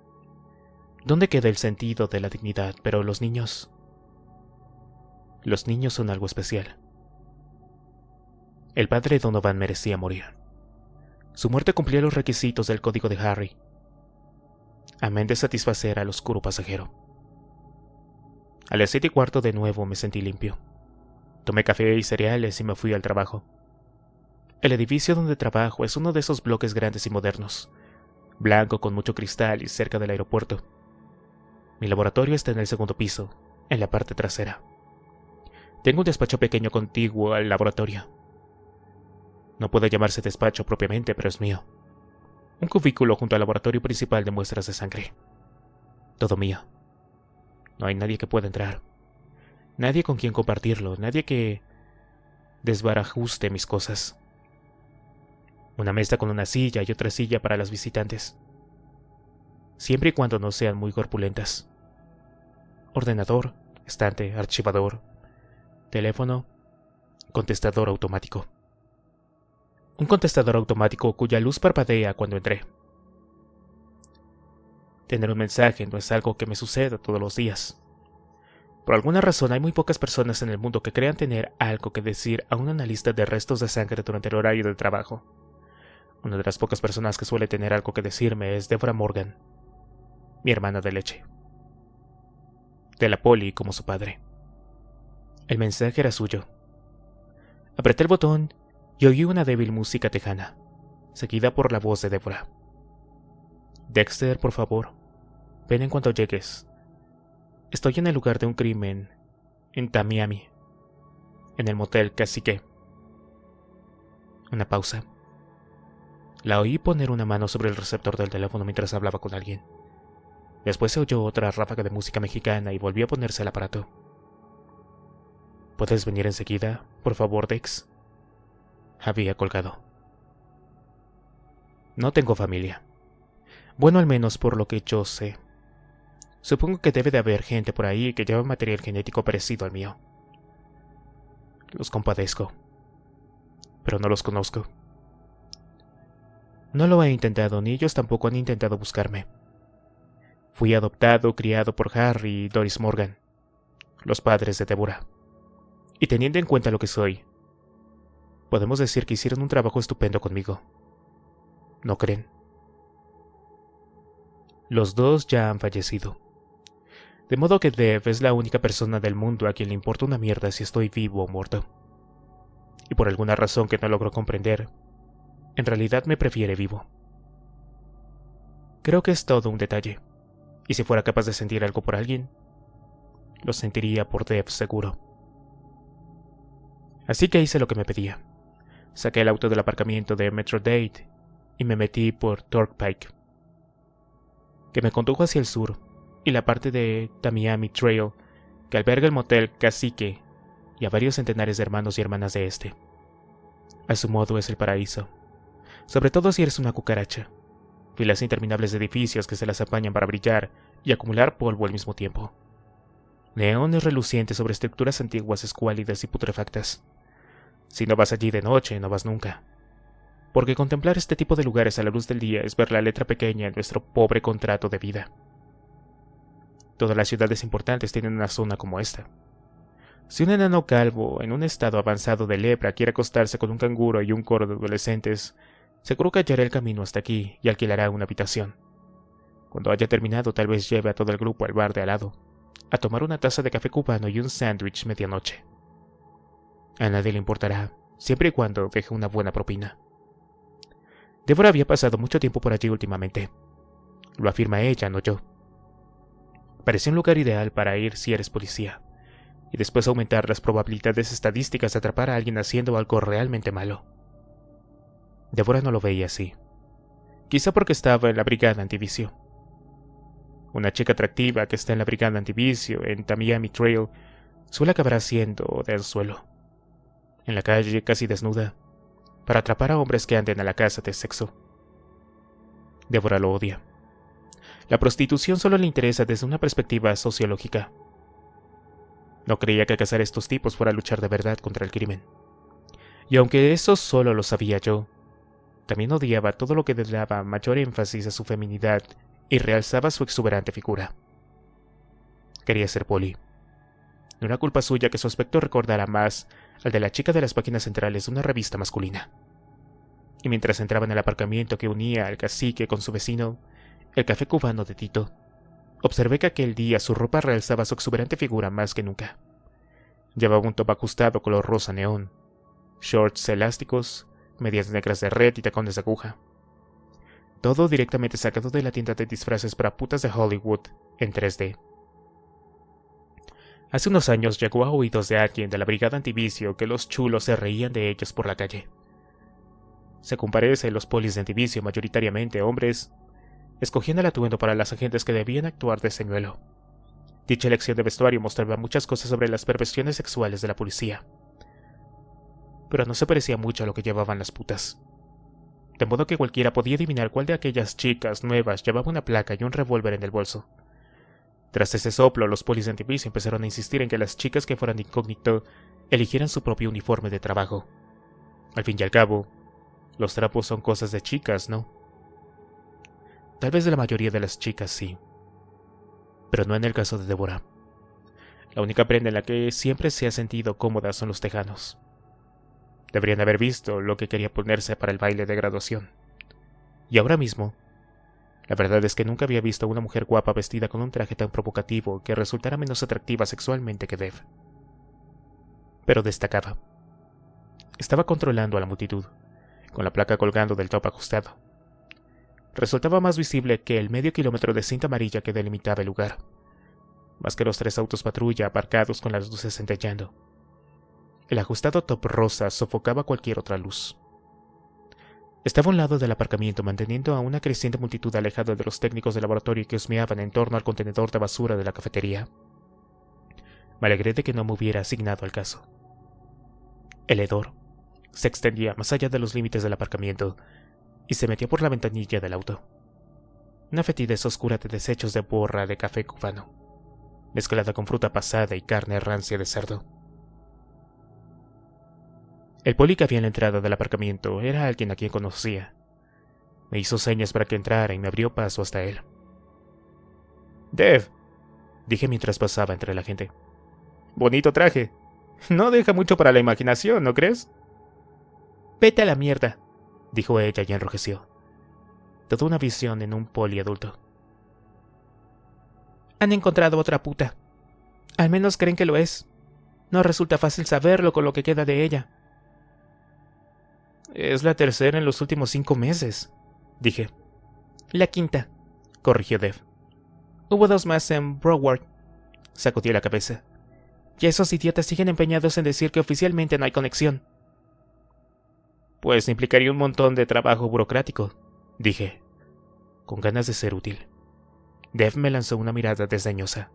¿Dónde queda el sentido de la dignidad? Pero los niños... Los niños son algo especial. El padre Donovan merecía morir. Su muerte cumplía los requisitos del código de Harry, amén de satisfacer al oscuro pasajero. A las 7:15 de nuevo me sentí limpio. Tomé café y cereales y me fui al trabajo. El edificio donde trabajo es uno de esos bloques grandes y modernos, blanco con mucho cristal y cerca del aeropuerto. Mi laboratorio está en el segundo piso, en la parte trasera. Tengo un despacho pequeño contiguo al laboratorio. No puede llamarse despacho propiamente, pero es mío. Un cubículo junto al laboratorio principal de muestras de sangre. Todo mío. No hay nadie que pueda entrar. Nadie con quien compartirlo, nadie que desbarajuste mis cosas. Una mesa con una silla y otra silla para las visitantes. Siempre y cuando no sean muy corpulentas. Ordenador, estante, archivador, teléfono, contestador automático. Un contestador automático cuya luz parpadea cuando entré. Tener un mensaje no es algo que me suceda todos los días. Por alguna razón hay muy pocas personas en el mundo que crean tener algo que decir a un analista de restos de sangre durante el horario del trabajo. Una de las pocas personas que suele tener algo que decirme es Deborah Morgan, mi hermana de leche. De la poli como su padre. El mensaje era suyo. Apreté el botón y oí una débil música tejana, seguida por la voz de Deborah. Dexter, por favor, ven en cuanto llegues. Estoy en el lugar de un crimen, en Tamiami, en el motel Cacique. Una pausa. La oí poner una mano sobre el receptor del teléfono mientras hablaba con alguien. Después se oyó otra ráfaga de música mexicana y volvió a ponerse el aparato. ¿Puedes venir enseguida, por favor, Dex? Había colgado. No tengo familia. Bueno, al menos por lo que yo sé. Supongo que debe de haber gente por ahí que lleva material genético parecido al mío. Los compadezco, pero no los conozco. No lo he intentado, ni ellos tampoco han intentado buscarme. Fui adoptado, criado por Harry y Doris Morgan, los padres de Deborah. Y teniendo en cuenta lo que soy, podemos decir que hicieron un trabajo estupendo conmigo. ¿No creen? Los dos ya han fallecido. De modo que Dev es la única persona del mundo a quien le importa una mierda si estoy vivo o muerto. Y por alguna razón que no logro comprender, en realidad me prefiere vivo. Creo que es todo un detalle, y si fuera capaz de sentir algo por alguien, lo sentiría por Dev seguro. Así que hice lo que me pedía. Saqué el auto del aparcamiento de Metrodate y me metí por Torquepike, que me condujo hacia el sur, y la parte de Tamiami Trail que alberga el motel Cacique y a varios centenares de hermanos y hermanas de este. A su modo es el paraíso, sobre todo si eres una cucaracha. Filas interminables de edificios que se las apañan para brillar y acumular polvo al mismo tiempo. Neones relucientes sobre estructuras antiguas escuálidas y putrefactas. Si no vas allí de noche, no vas nunca. Porque contemplar este tipo de lugares a la luz del día es ver la letra pequeña en nuestro pobre contrato de vida. Todas las ciudades importantes tienen una zona como esta. Si un enano calvo, en un estado avanzado de lepra, quiere acostarse con un canguro y un coro de adolescentes, seguro que hallará el camino hasta aquí y alquilará una habitación. Cuando haya terminado, tal vez lleve a todo el grupo al bar de al lado, a tomar una taza de café cubano y un sándwich medianoche. A nadie le importará, siempre y cuando deje una buena propina. Deborah había pasado mucho tiempo por allí últimamente. Lo afirma ella, no yo. Parecía un lugar ideal para ir si eres policía, y después aumentar las probabilidades estadísticas de atrapar a alguien haciendo algo realmente malo. Deborah no lo veía así. Quizá porque estaba en la brigada antivicio. Una chica atractiva que está en la brigada antivicio en Tamiami Trail suele acabar haciendo del suelo, en la calle casi desnuda, para atrapar a hombres que anden a la casa de sexo. Deborah lo odia. La prostitución solo le interesa desde una perspectiva sociológica. No creía que cazar a estos tipos fuera luchar de verdad contra el crimen. Y aunque eso solo lo sabía yo, también odiaba todo lo que le daba mayor énfasis a su feminidad y realzaba su exuberante figura. Quería ser poli. No era culpa suya que su aspecto recordara más al de la chica de las páginas centrales de una revista masculina. Y mientras entraba en el aparcamiento que unía al Cacique con su vecino, el café cubano de Tito, Observé que aquel día su ropa realzaba su exuberante figura más que nunca. Llevaba un top ajustado color rosa neón, shorts elásticos, medias negras de red y tacones de aguja. Todo directamente sacado de la tienda de disfraces para putas de Hollywood en 3D. Hace unos años llegó a oídos de alguien de la brigada antivicio que los chulos se reían de ellos por la calle. Según parece, los polis de antivicio, mayoritariamente hombres, escogían el atuendo para las agentes que debían actuar de señuelo. Dicha elección de vestuario mostraba muchas cosas sobre las perversiones sexuales de la policía, pero no se parecía mucho a lo que llevaban las putas. De modo que cualquiera podía adivinar cuál de aquellas chicas nuevas llevaba una placa y un revólver en el bolso. Tras ese soplo, los polis de antivicio empezaron a insistir en que las chicas que fueran de incógnito eligieran su propio uniforme de trabajo. Al fin y al cabo, los trapos son cosas de chicas, ¿no? Tal vez de la mayoría de las chicas sí, pero no en el caso de Deborah. La única prenda en la que siempre se ha sentido cómoda son los tejanos. Deberían haber visto lo que quería ponerse para el baile de graduación. Y ahora mismo, la verdad es que nunca había visto a una mujer guapa vestida con un traje tan provocativo que resultara menos atractiva sexualmente que Dev. Pero destacaba. Estaba controlando a la multitud, con la placa colgando del top ajustado. Resultaba más visible que el medio kilómetro de cinta amarilla que delimitaba el lugar, más que los 3 autos patrulla aparcados con las luces centelleando. El ajustado top rosa sofocaba cualquier otra luz. Estaba a un lado del aparcamiento, manteniendo a una creciente multitud alejada de los técnicos de laboratorio que husmeaban en torno al contenedor de basura de la cafetería. Me alegré de que no me hubiera asignado al caso. El hedor se extendía más allá de los límites del aparcamiento y se metió por la ventanilla del auto. Una fetidez oscura de desechos de borra de café cubano, mezclada con fruta pasada y carne rancia de cerdo. El poli que había en la entrada del aparcamiento era alguien a quien conocía. Me hizo señas para que entrara y me abrió paso hasta él. «Dev», dije mientras pasaba entre la gente. «Bonito traje. No deja mucho para la imaginación, ¿no crees?» «Vete a la mierda», dijo ella y enrojeció. Toda una visión en un poli adulto. «Han encontrado otra puta. Al menos creen que lo es. No resulta fácil saberlo con lo que queda de ella». «Es la tercera en los últimos 5 meses», dije. «La quinta», corrigió Dev. «Hubo 2 más en Broward», sacudió la cabeza. «Y esos idiotas siguen empeñados en decir que oficialmente no hay conexión». «Pues implicaría un montón de trabajo burocrático», dije, con ganas de ser útil. Dev me lanzó una mirada desdeñosa.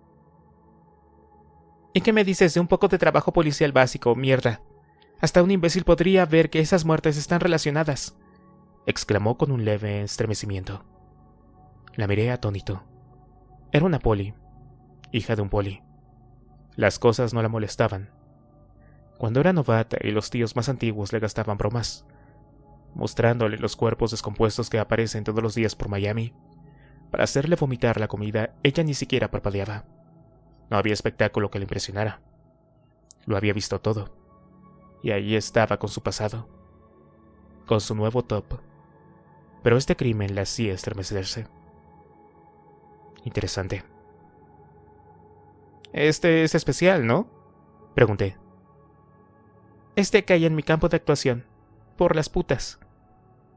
«¿Y qué me dices de un poco de trabajo policial básico, mierda? Hasta un imbécil podría ver que esas muertes están relacionadas», exclamó con un leve estremecimiento. La miré atónito. Era una poli, hija de un poli. Las cosas no la molestaban. Cuando era novata y los tíos más antiguos le gastaban bromas, mostrándole los cuerpos descompuestos que aparecen todos los días por Miami, para hacerle vomitar la comida, ella ni siquiera parpadeaba. No había espectáculo que le impresionara. Lo había visto todo. Y ahí estaba con su pasado, con su nuevo top. Pero este crimen la hacía estremecerse. Interesante. «Este es especial, ¿no?», pregunté. «Este cae en mi campo de actuación, por las putas»,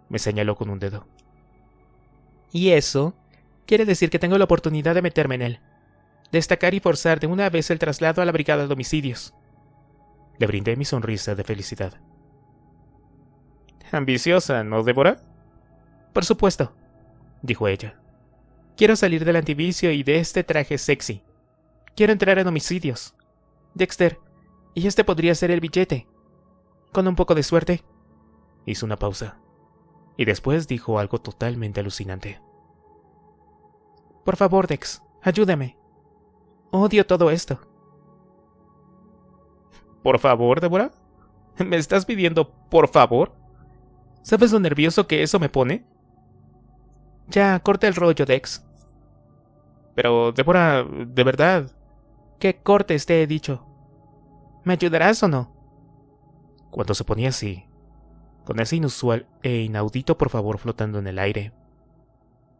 me señaló con un dedo. «Y eso quiere decir que tengo la oportunidad de meterme en él, destacar y forzar de una vez el traslado a la brigada de homicidios». Le brindé mi sonrisa de felicidad. «Ambiciosa, ¿no, Deborah?» «Por supuesto», dijo ella. «Quiero salir del antivicio y de este traje sexy. Quiero entrar en homicidios. Dexter, y este podría ser el billete. Con un poco de suerte». Hizo una pausa, y después dijo algo totalmente alucinante. «Por favor, Dex, ayúdame. Odio todo esto». «¿Por favor, Deborah? ¿Me estás pidiendo por favor? ¿Sabes lo nervioso que eso me pone?» «Ya, corta el rollo, Dex». «Pero, Deborah, de verdad». «Que cortes, te he dicho. ¿Me ayudarás o no?» Cuando se ponía así, con ese inusual e inaudito por favor flotando en el aire,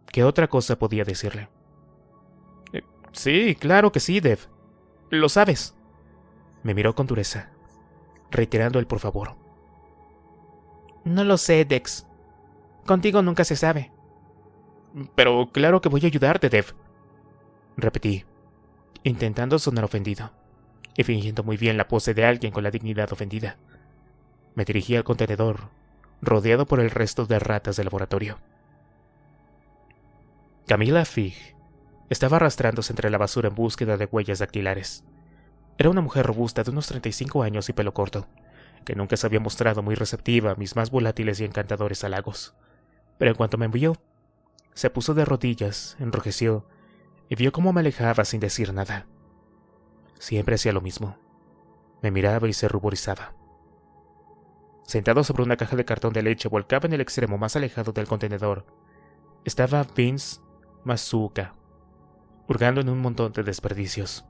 ¿qué otra cosa podía decirle? Sí, claro que sí, Dev. Lo sabes. Me miró con dureza, reiterando el por favor. No lo sé, Dex. Contigo nunca se sabe. Pero claro que voy a ayudarte, Dev. Repetí, intentando sonar ofendido, y fingiendo muy bien la pose de alguien con la dignidad ofendida. Me dirigí al contenedor, rodeado por el resto de ratas del laboratorio. Camila Fig estaba arrastrándose entre la basura en búsqueda de huellas dactilares. Era una mujer robusta de unos 35 años y pelo corto, que nunca se había mostrado muy receptiva a mis más volátiles y encantadores halagos. Pero en cuanto me vio, se puso de rodillas, enrojeció, y vio cómo me alejaba sin decir nada. Siempre hacía lo mismo. Me miraba y se ruborizaba. Sentado sobre una caja de cartón de leche volcada en el extremo más alejado del contenedor, estaba Vince Masuoka, hurgando en un montón de desperdicios.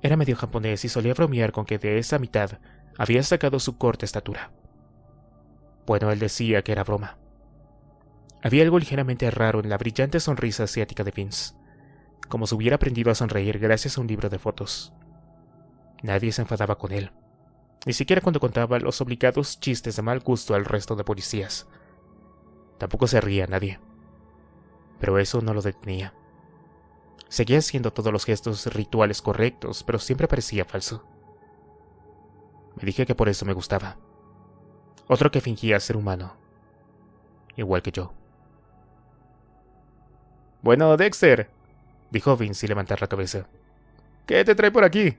Era medio japonés y solía bromear con que de esa mitad había sacado su corta estatura. Bueno, él decía que era broma. Había algo ligeramente raro en la brillante sonrisa asiática de Vince, como si hubiera aprendido a sonreír gracias a un libro de fotos. Nadie se enfadaba con él, ni siquiera cuando contaba los obligados chistes de mal gusto al resto de policías. Tampoco se ría nadie, pero eso no lo detenía. Seguía haciendo todos los gestos rituales correctos, pero siempre parecía falso. Me dije que por eso me gustaba. Otro que fingía ser humano, igual que yo. Bueno, Dexter, dijo Vince sin levantar la cabeza. ¿Qué te trae por aquí?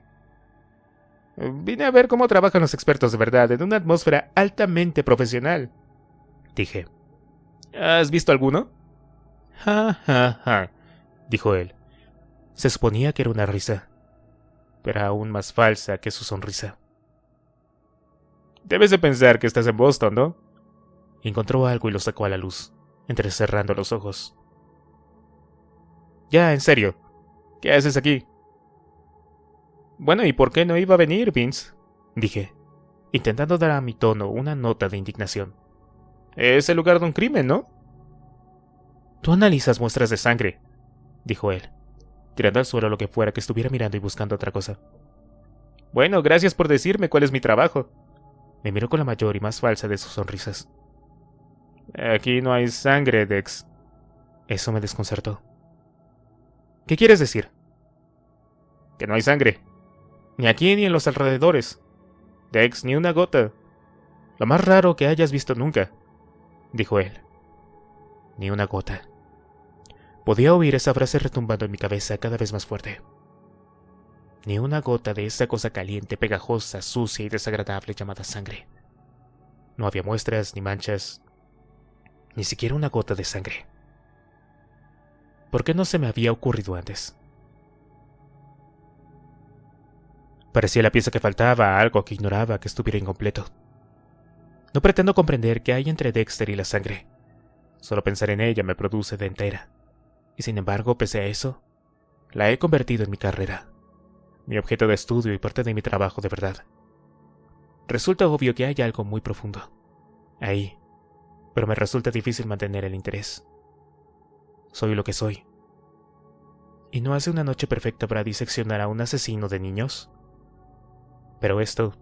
Vine a ver cómo trabajan los expertos de verdad en una atmósfera altamente profesional, dije. ¿Has visto alguno? Ja, ja, ja, dijo él. Se suponía que era una risa, pero aún más falsa que su sonrisa. Debes de pensar que estás en Boston, ¿no? Encontró algo y lo sacó a la luz, entrecerrando los ojos. Ya, en serio, ¿qué haces aquí? Bueno, ¿y por qué no iba a venir, Vince? Dije, intentando dar a mi tono una nota de indignación. Es el lugar de un crimen, ¿no? Tú analizas muestras de sangre, dijo él, tirando al suelo lo que fuera que estuviera mirando y buscando otra cosa. Bueno, gracias por decirme cuál es mi trabajo. Me miró con la mayor y más falsa de sus sonrisas. Aquí no hay sangre, Dex. Eso me desconcertó. ¿Qué quieres decir? Que no hay sangre. Ni aquí ni en los alrededores. Dex, ni una gota. Lo más raro que hayas visto nunca, dijo él. Ni una gota. Podía oír esa frase retumbando en mi cabeza cada vez más fuerte. Ni una gota de esa cosa caliente, pegajosa, sucia y desagradable llamada sangre. No había muestras ni manchas, ni siquiera una gota de sangre. ¿Por qué no se me había ocurrido antes? Parecía la pieza que faltaba, algo que ignoraba, que estuviera incompleto. No pretendo comprender qué hay entre Dexter y la sangre. Solo pensar en ella me produce de entera. Y sin embargo, pese a eso, la he convertido en mi carrera, mi objeto de estudio y parte de mi trabajo de verdad. Resulta obvio que hay algo muy profundo ahí, pero me resulta difícil mantener el interés. Soy lo que soy. ¿Y no hace una noche perfecta para diseccionar a un asesino de niños? Pero esto...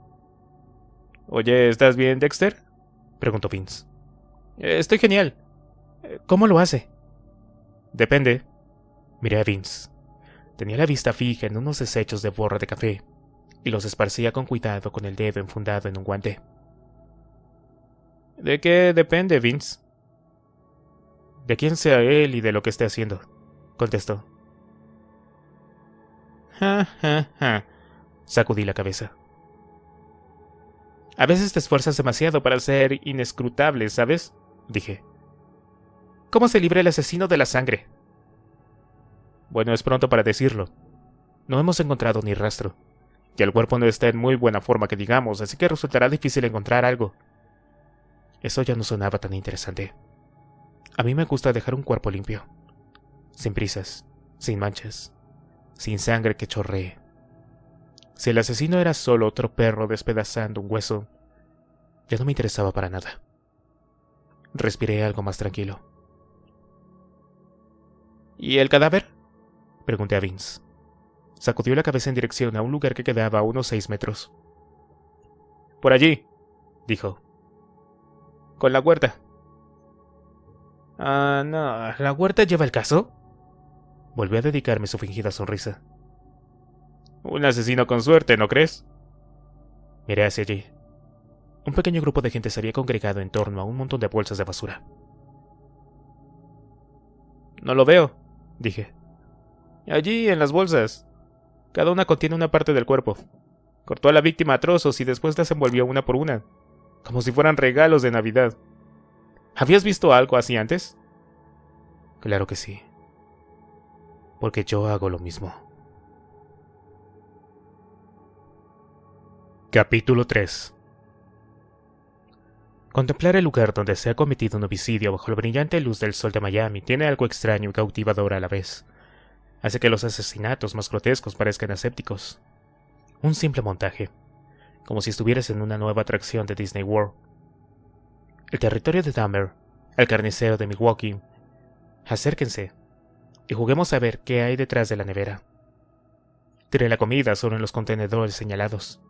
Oye, ¿estás bien, Dexter? Preguntó Vince. Estoy genial. ¿Cómo lo hace? Depende. Miré a Vince. Tenía la vista fija en unos desechos de borra de café, y los esparcía con cuidado con el dedo enfundado en un guante. ¿De qué depende, Vince? De quién sea él y de lo que esté haciendo, contestó. Ja, ja, ja. Sacudí la cabeza. A veces te esfuerzas demasiado para ser inescrutable, ¿sabes? Dije. ¿Cómo se libra el asesino de la sangre? Bueno, es pronto para decirlo. No hemos encontrado ni rastro, y el cuerpo no está en muy buena forma que digamos, así que resultará difícil encontrar algo. Eso ya no sonaba tan interesante. A mí me gusta dejar un cuerpo limpio, sin prisas, sin manchas, sin sangre que chorree. Si el asesino era solo otro perro despedazando un hueso, ya no me interesaba para nada. Respiré algo más tranquilo. ¿Y el cadáver? Pregunté a Vince. Sacudió la cabeza en dirección a un lugar que quedaba a unos 6 metros. Por allí, dijo. Con la huerta. Ah, no, ¿la huerta lleva el caso? Volví a dedicarme su fingida sonrisa. Un asesino con suerte, ¿no crees? Miré hacia allí. Un pequeño grupo de gente se había congregado en torno a un montón de bolsas de basura. No lo veo, dije. Allí, en las bolsas. Cada una contiene una parte del cuerpo. Cortó a la víctima a trozos y después las envolvió una por una, como si fueran regalos de Navidad. ¿Habías visto algo así antes? Claro que sí. Porque yo hago lo mismo. Capítulo 3. Contemplar el lugar donde se ha cometido un homicidio bajo la brillante luz del sol de Miami tiene algo extraño y cautivador a la vez. Hace que los asesinatos más grotescos parezcan asépticos. Un simple montaje, como si estuvieras en una nueva atracción de Disney World. El territorio de Dahmer, el carnicero de Milwaukee. Acérquense y juguemos a ver qué hay detrás de la nevera. Tiré la comida solo en los contenedores señalados.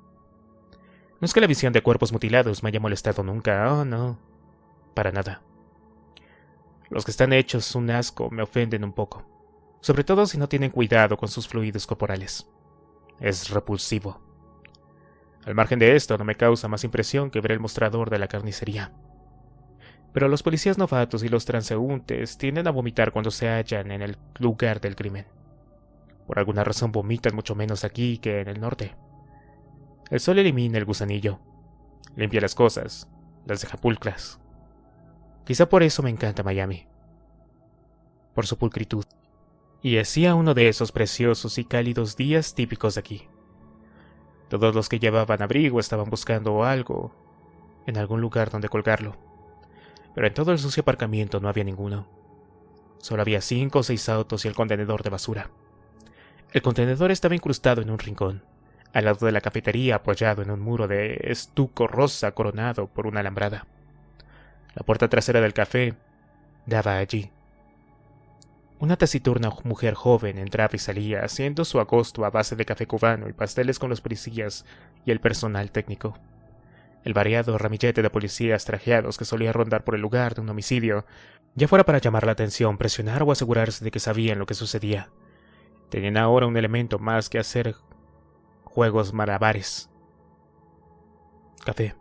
No es que la visión de cuerpos mutilados me haya molestado nunca, oh no, para nada. Los que están hechos un asco me ofenden un poco, sobre todo si no tienen cuidado con sus fluidos corporales. Es repulsivo. Al margen de esto, no me causa más impresión que ver el mostrador de la carnicería. Pero los policías novatos y los transeúntes tienden a vomitar cuando se hallan en el lugar del crimen. Por alguna razón vomitan mucho menos aquí que en el norte. El sol elimina el gusanillo, limpia las cosas, las deja pulcras. Quizá por eso me encanta Miami. Por su pulcritud. Y hacía uno de esos preciosos y cálidos días típicos de aquí. Todos los que llevaban abrigo estaban buscando algo, en algún lugar donde colgarlo. Pero en todo el sucio aparcamiento no había ninguno. Solo había 5 o 6 autos y el contenedor de basura. El contenedor estaba incrustado en un rincón, al lado de la cafetería, apoyado en un muro de estuco rosa coronado por una alambrada. La puerta trasera del café daba allí. Una taciturna mujer joven entraba y salía, haciendo su agosto a base de café cubano y pasteles con los policías y el personal técnico. El variado ramillete de policías trajeados que solía rondar por el lugar de un homicidio, ya fuera para llamar la atención, presionar o asegurarse de que sabían lo que sucedía, tenían ahora un elemento más que hacer juegos malabares. Café.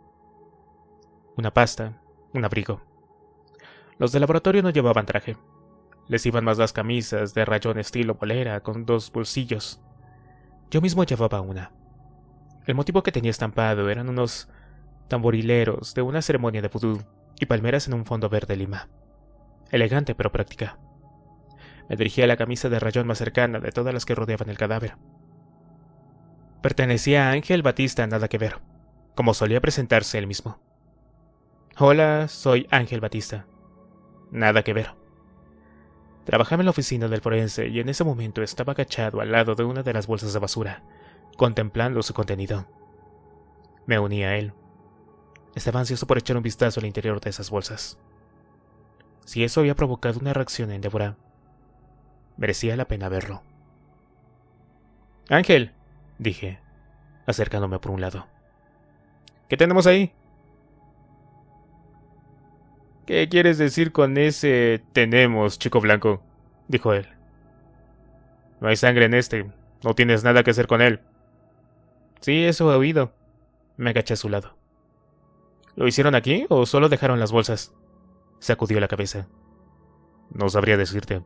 Una pasta. Un abrigo. Los del laboratorio no llevaban traje. Les iban más las camisas de rayón estilo bolera con 2 bolsillos. Yo mismo llevaba una. El motivo que tenía estampado eran unos tamborileros de una ceremonia de vudú y palmeras en un fondo verde lima. Elegante pero práctica. Me dirigí a la camisa de rayón más cercana de todas las que rodeaban el cadáver. Pertenecía a Ángel Batista Nada que Ver, como solía presentarse él mismo. Hola, soy Ángel Batista. Nada que ver. Trabajaba en la oficina del forense y en ese momento estaba agachado al lado de una de las bolsas de basura, contemplando su contenido. Me uní a él. Estaba ansioso por echar un vistazo al interior de esas bolsas. Si eso había provocado una reacción en Débora, merecía la pena verlo. Ángel, dije, acercándome por un lado. ¿Qué tenemos ahí? ¿Qué quieres decir con ese tenemos, chico blanco? Dijo él. No hay sangre en este. No tienes nada que hacer con él. Sí, eso he oído. Me agaché a su lado. ¿Lo hicieron aquí o solo dejaron las bolsas? Sacudió la cabeza. No sabría decirte.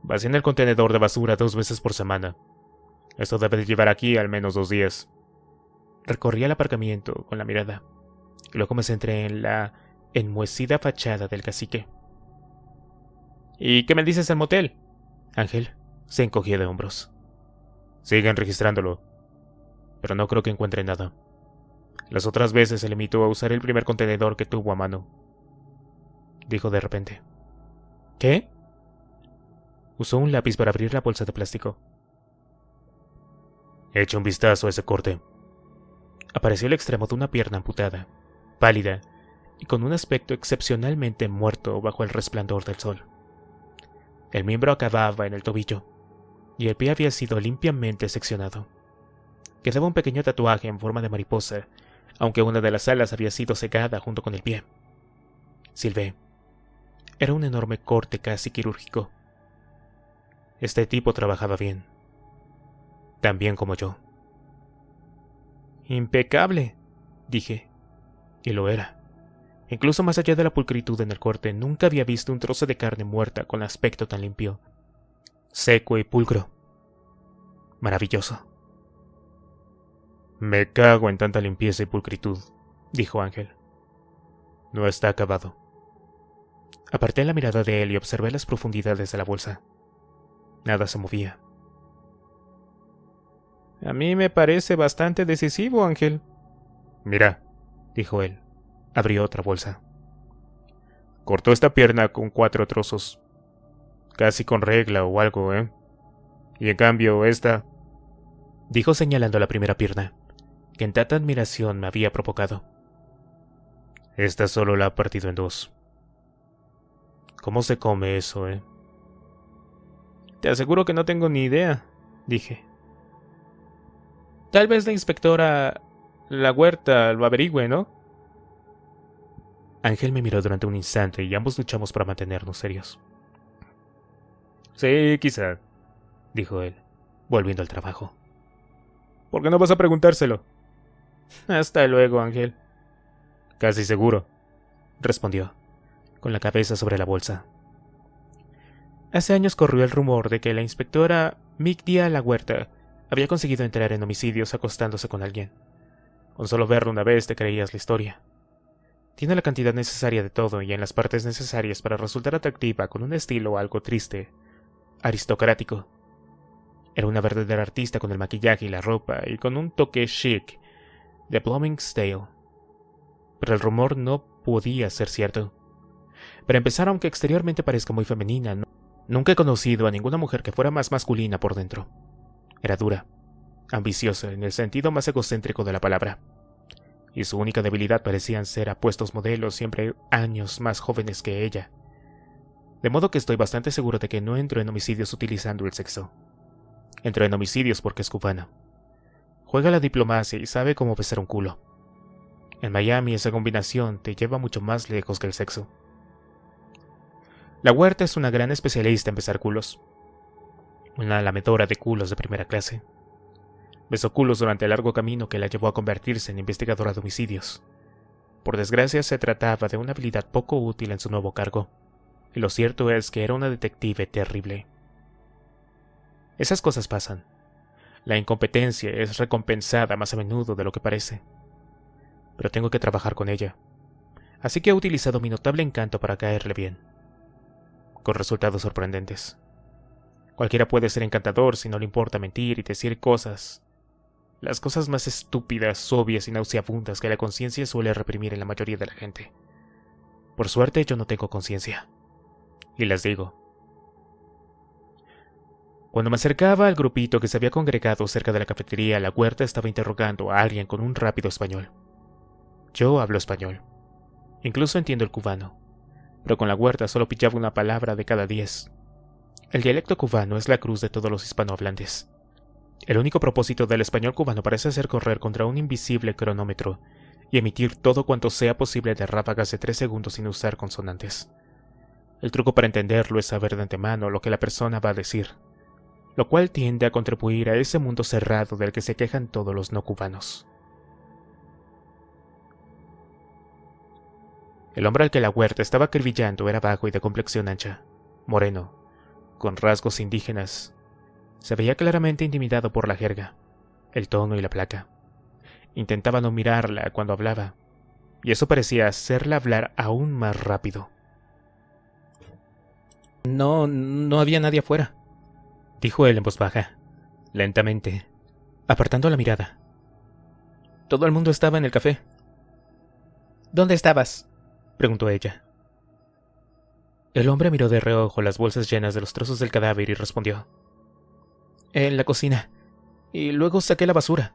Vacían el contenedor de basura 2 veces por semana. Esto debe de llevar aquí al menos 2 días. Recorrí el aparcamiento con la mirada. Y luego me centré en la enmohecida fachada del cacique. ¿Y qué me dices del motel? Ángel se encogió de hombros. Siguen registrándolo, pero no creo que encuentre nada. Las otras veces se limitó a usar el primer contenedor que tuvo a mano. Dijo de repente. ¿Qué? Usó un lápiz para abrir la bolsa de plástico. Echa un vistazo a ese corte. Apareció el extremo de una pierna amputada, pálida, y con un aspecto excepcionalmente muerto bajo el resplandor del sol. El miembro acababa en el tobillo, y el pie había sido limpiamente seccionado. Quedaba un pequeño tatuaje en forma de mariposa, aunque una de las alas había sido secada junto con el pie. Silbé. Era un enorme corte casi quirúrgico. Este tipo trabajaba bien. Tan bien como yo. Impecable, dije. Y lo era. Incluso más allá de la pulcritud en el corte, nunca había visto un trozo de carne muerta con aspecto tan limpio, seco y pulcro. Maravilloso. Me cago en tanta limpieza y pulcritud, dijo Ángel. No está acabado. Aparté la mirada de él y observé las profundidades de la bolsa. Nada se movía. A mí me parece bastante decisivo, Ángel. Mira, dijo él. Abrió otra bolsa. Cortó esta pierna con 4 trozos. Casi con regla o algo, ¿eh? Y en cambio, esta... dijo señalando la primera pierna, que en tanta admiración me había provocado. Esta solo la ha partido en 2. ¿Cómo se come eso, eh? Te aseguro que no tengo ni idea, dije. Tal vez la inspectora... la huerta lo averigüe, ¿no? Ángel me miró durante un instante y ambos luchamos para mantenernos serios. Sí, quizá, dijo él, volviendo al trabajo. ¿Por qué no vas a preguntárselo? Hasta luego, Ángel. Casi seguro, respondió, con la cabeza sobre la bolsa. Hace años corrió el rumor de que la inspectora Migdia La Huerta había conseguido entrar en homicidios acostándose con alguien. Con solo verlo una vez te creías la historia. Tiene la cantidad necesaria de todo y en las partes necesarias para resultar atractiva, con un estilo algo triste, aristocrático. Era una verdadera artista con el maquillaje y la ropa, y con un toque chic de Bloomingdale. Pero el rumor no podía ser cierto. Para empezar, aunque exteriormente parezca muy femenina, nunca he conocido a ninguna mujer que fuera más masculina por dentro. Era dura, ambiciosa en el sentido más egocéntrico de la palabra. Y su única debilidad parecían ser apuestos modelos siempre años más jóvenes que ella. De modo que estoy bastante seguro de que no entró en homicidios utilizando el sexo. Entró en homicidios porque es cubana. Juega la diplomacia y sabe cómo besar un culo. En Miami esa combinación te lleva mucho más lejos que el sexo. La Huerta es una gran especialista en besar culos. Una lamedora de culos de primera clase. Besó culos durante el largo camino que la llevó a convertirse en investigadora de homicidios. Por desgracia se trataba de una habilidad poco útil en su nuevo cargo, y lo cierto es que era una detective terrible. Esas cosas pasan. La incompetencia es recompensada más a menudo de lo que parece. Pero tengo que trabajar con ella, así que he utilizado mi notable encanto para caerle bien, con resultados sorprendentes. Cualquiera puede ser encantador si no le importa mentir y decir cosas. Las cosas más estúpidas, obvias y nauseabundas que la conciencia suele reprimir en la mayoría de la gente. Por suerte yo no tengo conciencia. Y las digo. Cuando me acercaba al grupito que se había congregado cerca de la cafetería, La Huerta estaba interrogando a alguien con un rápido español. Yo hablo español. Incluso entiendo el cubano. Pero con La Huerta solo pillaba una palabra de cada 10. El dialecto cubano es la cruz de todos los hispanohablantes. El único propósito del español cubano parece ser correr contra un invisible cronómetro y emitir todo cuanto sea posible de ráfagas de 3 segundos sin usar consonantes. El truco para entenderlo es saber de antemano lo que la persona va a decir, lo cual tiende a contribuir a ese mundo cerrado del que se quejan todos los no cubanos. El hombre al que La Huerta estaba acribillando era bajo y de complexión ancha, moreno, con rasgos indígenas. Se veía claramente intimidado por la jerga, el tono y la placa. Intentaba no mirarla cuando hablaba, y eso parecía hacerla hablar aún más rápido. No había nadie afuera, dijo él en voz baja, lentamente, apartando la mirada. Todo el mundo estaba en el café. ¿Dónde estabas?, preguntó ella. El hombre miró de reojo las bolsas llenas de los trozos del cadáver y respondió. En la cocina, y luego saqué la basura.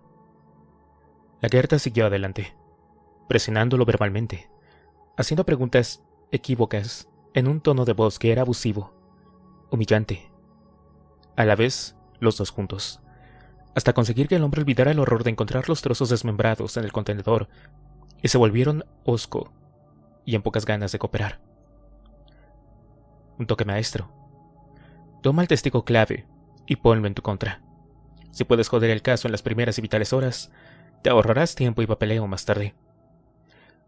La Huerta siguió adelante, presionándolo verbalmente, haciendo preguntas equívocas en un tono de voz que era abusivo, humillante. A la vez, los dos juntos, hasta conseguir que el hombre olvidara el horror de encontrar los trozos desmembrados en el contenedor y se volvieron hosco y en pocas ganas de cooperar. Un toque maestro. Toma el testigo clave y ponlo en tu contra. Si puedes joder el caso en las primeras y vitales horas, te ahorrarás tiempo y papeleo más tarde.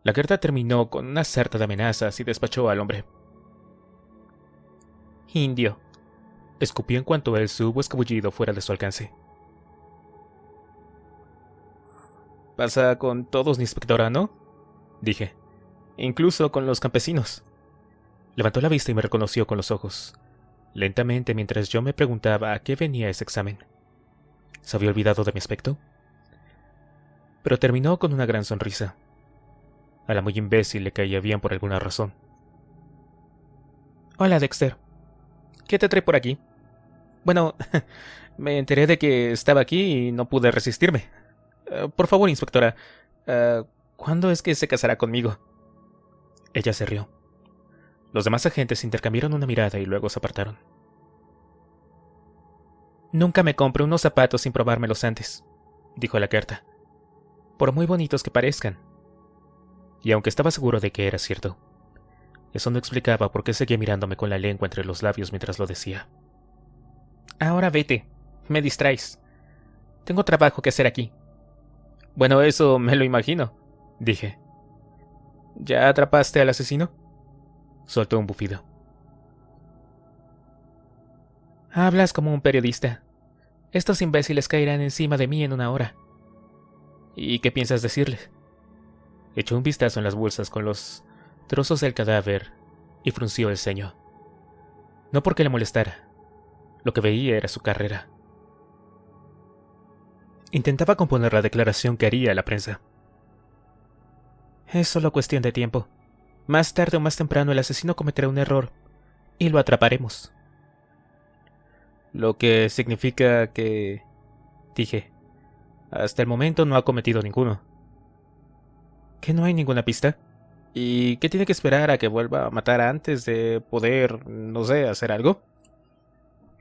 La carta terminó con una sarta de amenazas y despachó al hombre. Indio, escupió en cuanto él se hubo escabullido fuera de su alcance. Pasa con todos, inspectora, ¿no? Dije. Incluso con los campesinos. Levantó la vista y me reconoció con los ojos, lentamente mientras yo me preguntaba a qué venía ese examen. ¿Se había olvidado de mi aspecto? Pero terminó con una gran sonrisa. A la muy imbécil le caía bien por alguna razón. Hola, Dexter. ¿Qué te trae por aquí? Bueno, me enteré de que estaba aquí y no pude resistirme. Por favor, inspectora, ¿cuándo es que se casará conmigo? Ella se rió. Los demás agentes intercambiaron una mirada y luego se apartaron. Nunca me compro unos zapatos sin probármelos antes, dijo la carta, por muy bonitos que parezcan. Y aunque estaba seguro de que era cierto, eso no explicaba por qué seguía mirándome con la lengua entre los labios mientras lo decía. Ahora vete, me distraes. Tengo trabajo que hacer aquí. Bueno, eso me lo imagino, dije. ¿Ya atrapaste al asesino? Soltó un bufido. Hablas como un periodista. Estos imbéciles caerán encima de mí en una hora. ¿Y qué piensas decirles? Echó un vistazo en las bolsas con los trozos del cadáver y frunció el ceño. No porque le molestara. Lo que veía era su carrera. Intentaba componer la declaración que haría a la prensa. Es solo cuestión de tiempo. Más tarde o más temprano el asesino cometerá un error y lo atraparemos. Lo que significa que... dije. Hasta el momento no ha cometido ninguno. ¿Que no hay ninguna pista? ¿Y qué tiene que esperar a que vuelva a matar antes de poder, no sé, hacer algo?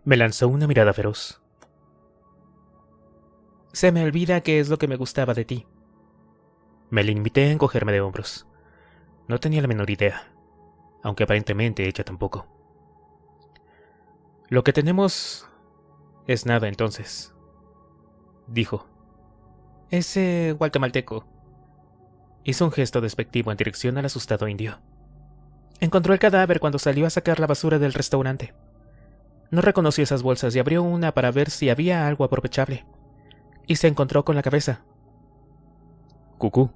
Me lanzó una mirada feroz. Se me olvida qué es lo que me gustaba de ti. Me limité a encogerme de hombros. No tenía la menor idea, aunque aparentemente ella tampoco. Lo que tenemos es nada entonces, dijo. Ese guatemalteco hizo un gesto despectivo en dirección al asustado indio. Encontró el cadáver cuando salió a sacar la basura del restaurante. No reconoció esas bolsas y abrió una para ver si había algo aprovechable. Y se encontró con la cabeza. Cucú,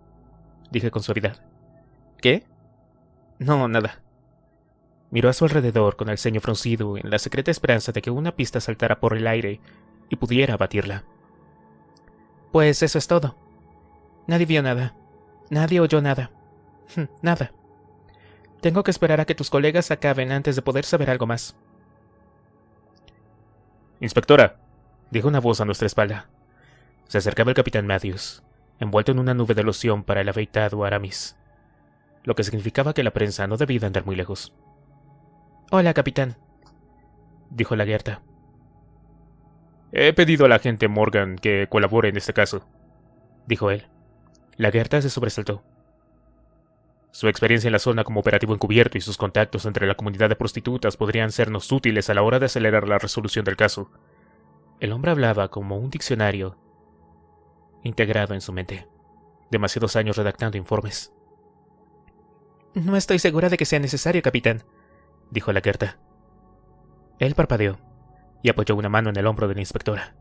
dije con suavidad. ¿Qué? No, nada. Miró a su alrededor con el ceño fruncido en la secreta esperanza de que una pista saltara por el aire y pudiera abatirla. Pues eso es todo. Nadie vio nada. Nadie oyó nada. Nada. Tengo que esperar a que tus colegas acaben antes de poder saber algo más. Inspectora, dijo una voz a nuestra espalda. Se acercaba el capitán Matthews, envuelto en una nube de loción para el afeitado Aramis, lo que significaba que la prensa no debía andar muy lejos. Hola, capitán, dijo Laguerta. He pedido al agente Morgan que colabore en este caso, dijo él. Laguerta se sobresaltó. Su experiencia en la zona como operativo encubierto y sus contactos entre la comunidad de prostitutas podrían sernos útiles a la hora de acelerar la resolución del caso. El hombre hablaba como un diccionario integrado en su mente. Demasiados años redactando informes. No estoy segura de que sea necesario, capitán, dijo Laguerta. Él parpadeó y apoyó una mano en el hombro de la inspectora.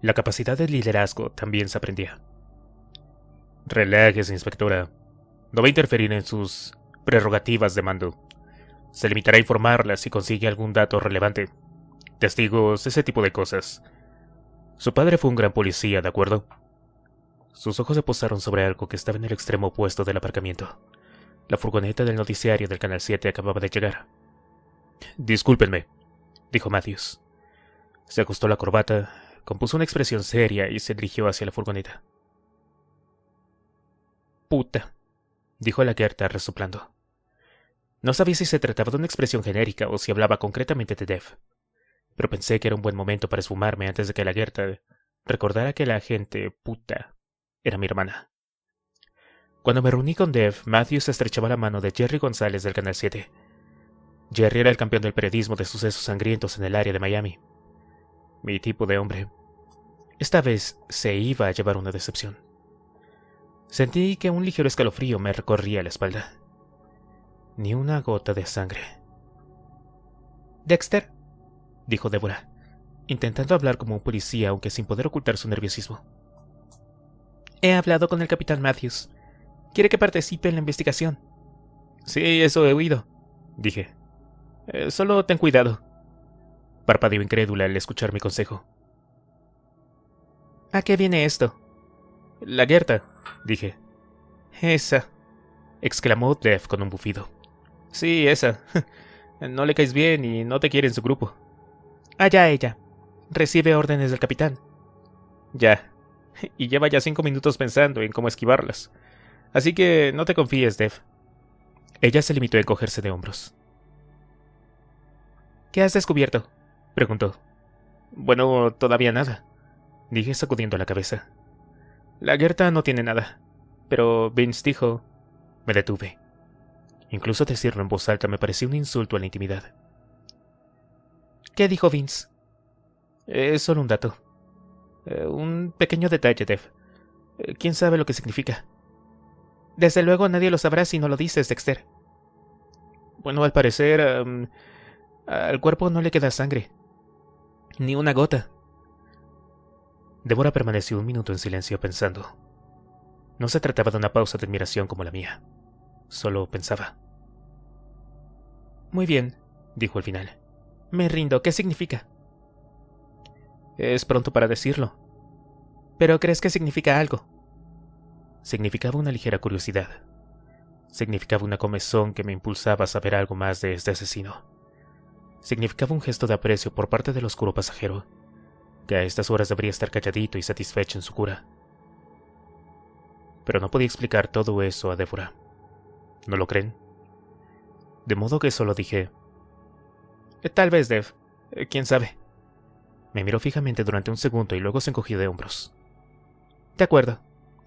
La capacidad de liderazgo también se aprendía. Relájese, inspectora. No va a interferir en sus prerrogativas de mando. Se limitará a informarla si consigue algún dato relevante. Testigos, ese tipo de cosas. Su padre fue un gran policía, ¿de acuerdo? Sus ojos se posaron sobre algo que estaba en el extremo opuesto del aparcamiento. La furgoneta del noticiario del Canal 7 acababa de llegar. Discúlpenme, dijo Matthews. Se ajustó la corbata, compuso una expresión seria y se dirigió hacia la furgoneta. Puta, dijo Laguerta resoplando. No sabía si se trataba de una expresión genérica o si hablaba concretamente de Dev. pero pensé que era un buen momento para esfumarme antes de que la Gerta recordara que la agente puta era mi hermana. Cuando me reuní con Dev, Matthews estrechaba la mano de Jerry González del Canal 7. Jerry era el campeón del periodismo de sucesos sangrientos en el área de Miami. Mi tipo de hombre. Esta vez se iba a llevar una decepción. Sentí que un ligero escalofrío me recorría la espalda. Ni una gota de sangre. «Dexter», dijo Débora, intentando hablar como un policía, aunque sin poder ocultar su nerviosismo. «He hablado con el capitán Matthews. Quiere que participe en la investigación». «Sí, eso he oído», dije. «Solo ten cuidado». Parpadeó incrédula al escuchar mi consejo. «¿A qué viene esto?» «La Gerta», dije. «Esa», exclamó Dev con un bufido. «Sí, esa. No le caes bien y no te quiere en su grupo». «Allá ella. Recibe órdenes del capitán». «Ya. Y lleva ya 5 minutos pensando en cómo esquivarlas. Así que no te confíes, Dev». Ella se limitó a encogerse de hombros. «¿Qué has descubierto?», preguntó. «Bueno, todavía nada», dije sacudiendo la cabeza. «La Gerta no tiene nada. Pero Vince dijo...». Me detuve. Incluso decirlo en voz alta me pareció un insulto a la intimidad. «¿Qué dijo Vince?». «Es solo un dato. Un pequeño detalle, Dev. ¿Quién sabe lo que significa?». «Desde luego nadie lo sabrá si no lo dices, Dexter». «Bueno, al parecer... al cuerpo no le queda sangre. Ni una gota». Débora permaneció un minuto en silencio pensando. No se trataba de una pausa de admiración como la mía. Solo pensaba. «Muy bien», dijo al final. «Me rindo. ¿Qué significa?». «Es pronto para decirlo». «¿Pero crees que significa algo?». Significaba una ligera curiosidad. Significaba una comezón que me impulsaba a saber algo más de este asesino. Significaba un gesto de aprecio por parte del oscuro pasajero, que a estas horas debería estar calladito y satisfecho en su cura. Pero no podía explicar todo eso a Débora. ¿No lo creen? De modo que solo dije... «Tal vez, Dev. ¿Quién sabe?». Me miró fijamente durante un segundo y luego se encogió de hombros. «De acuerdo»,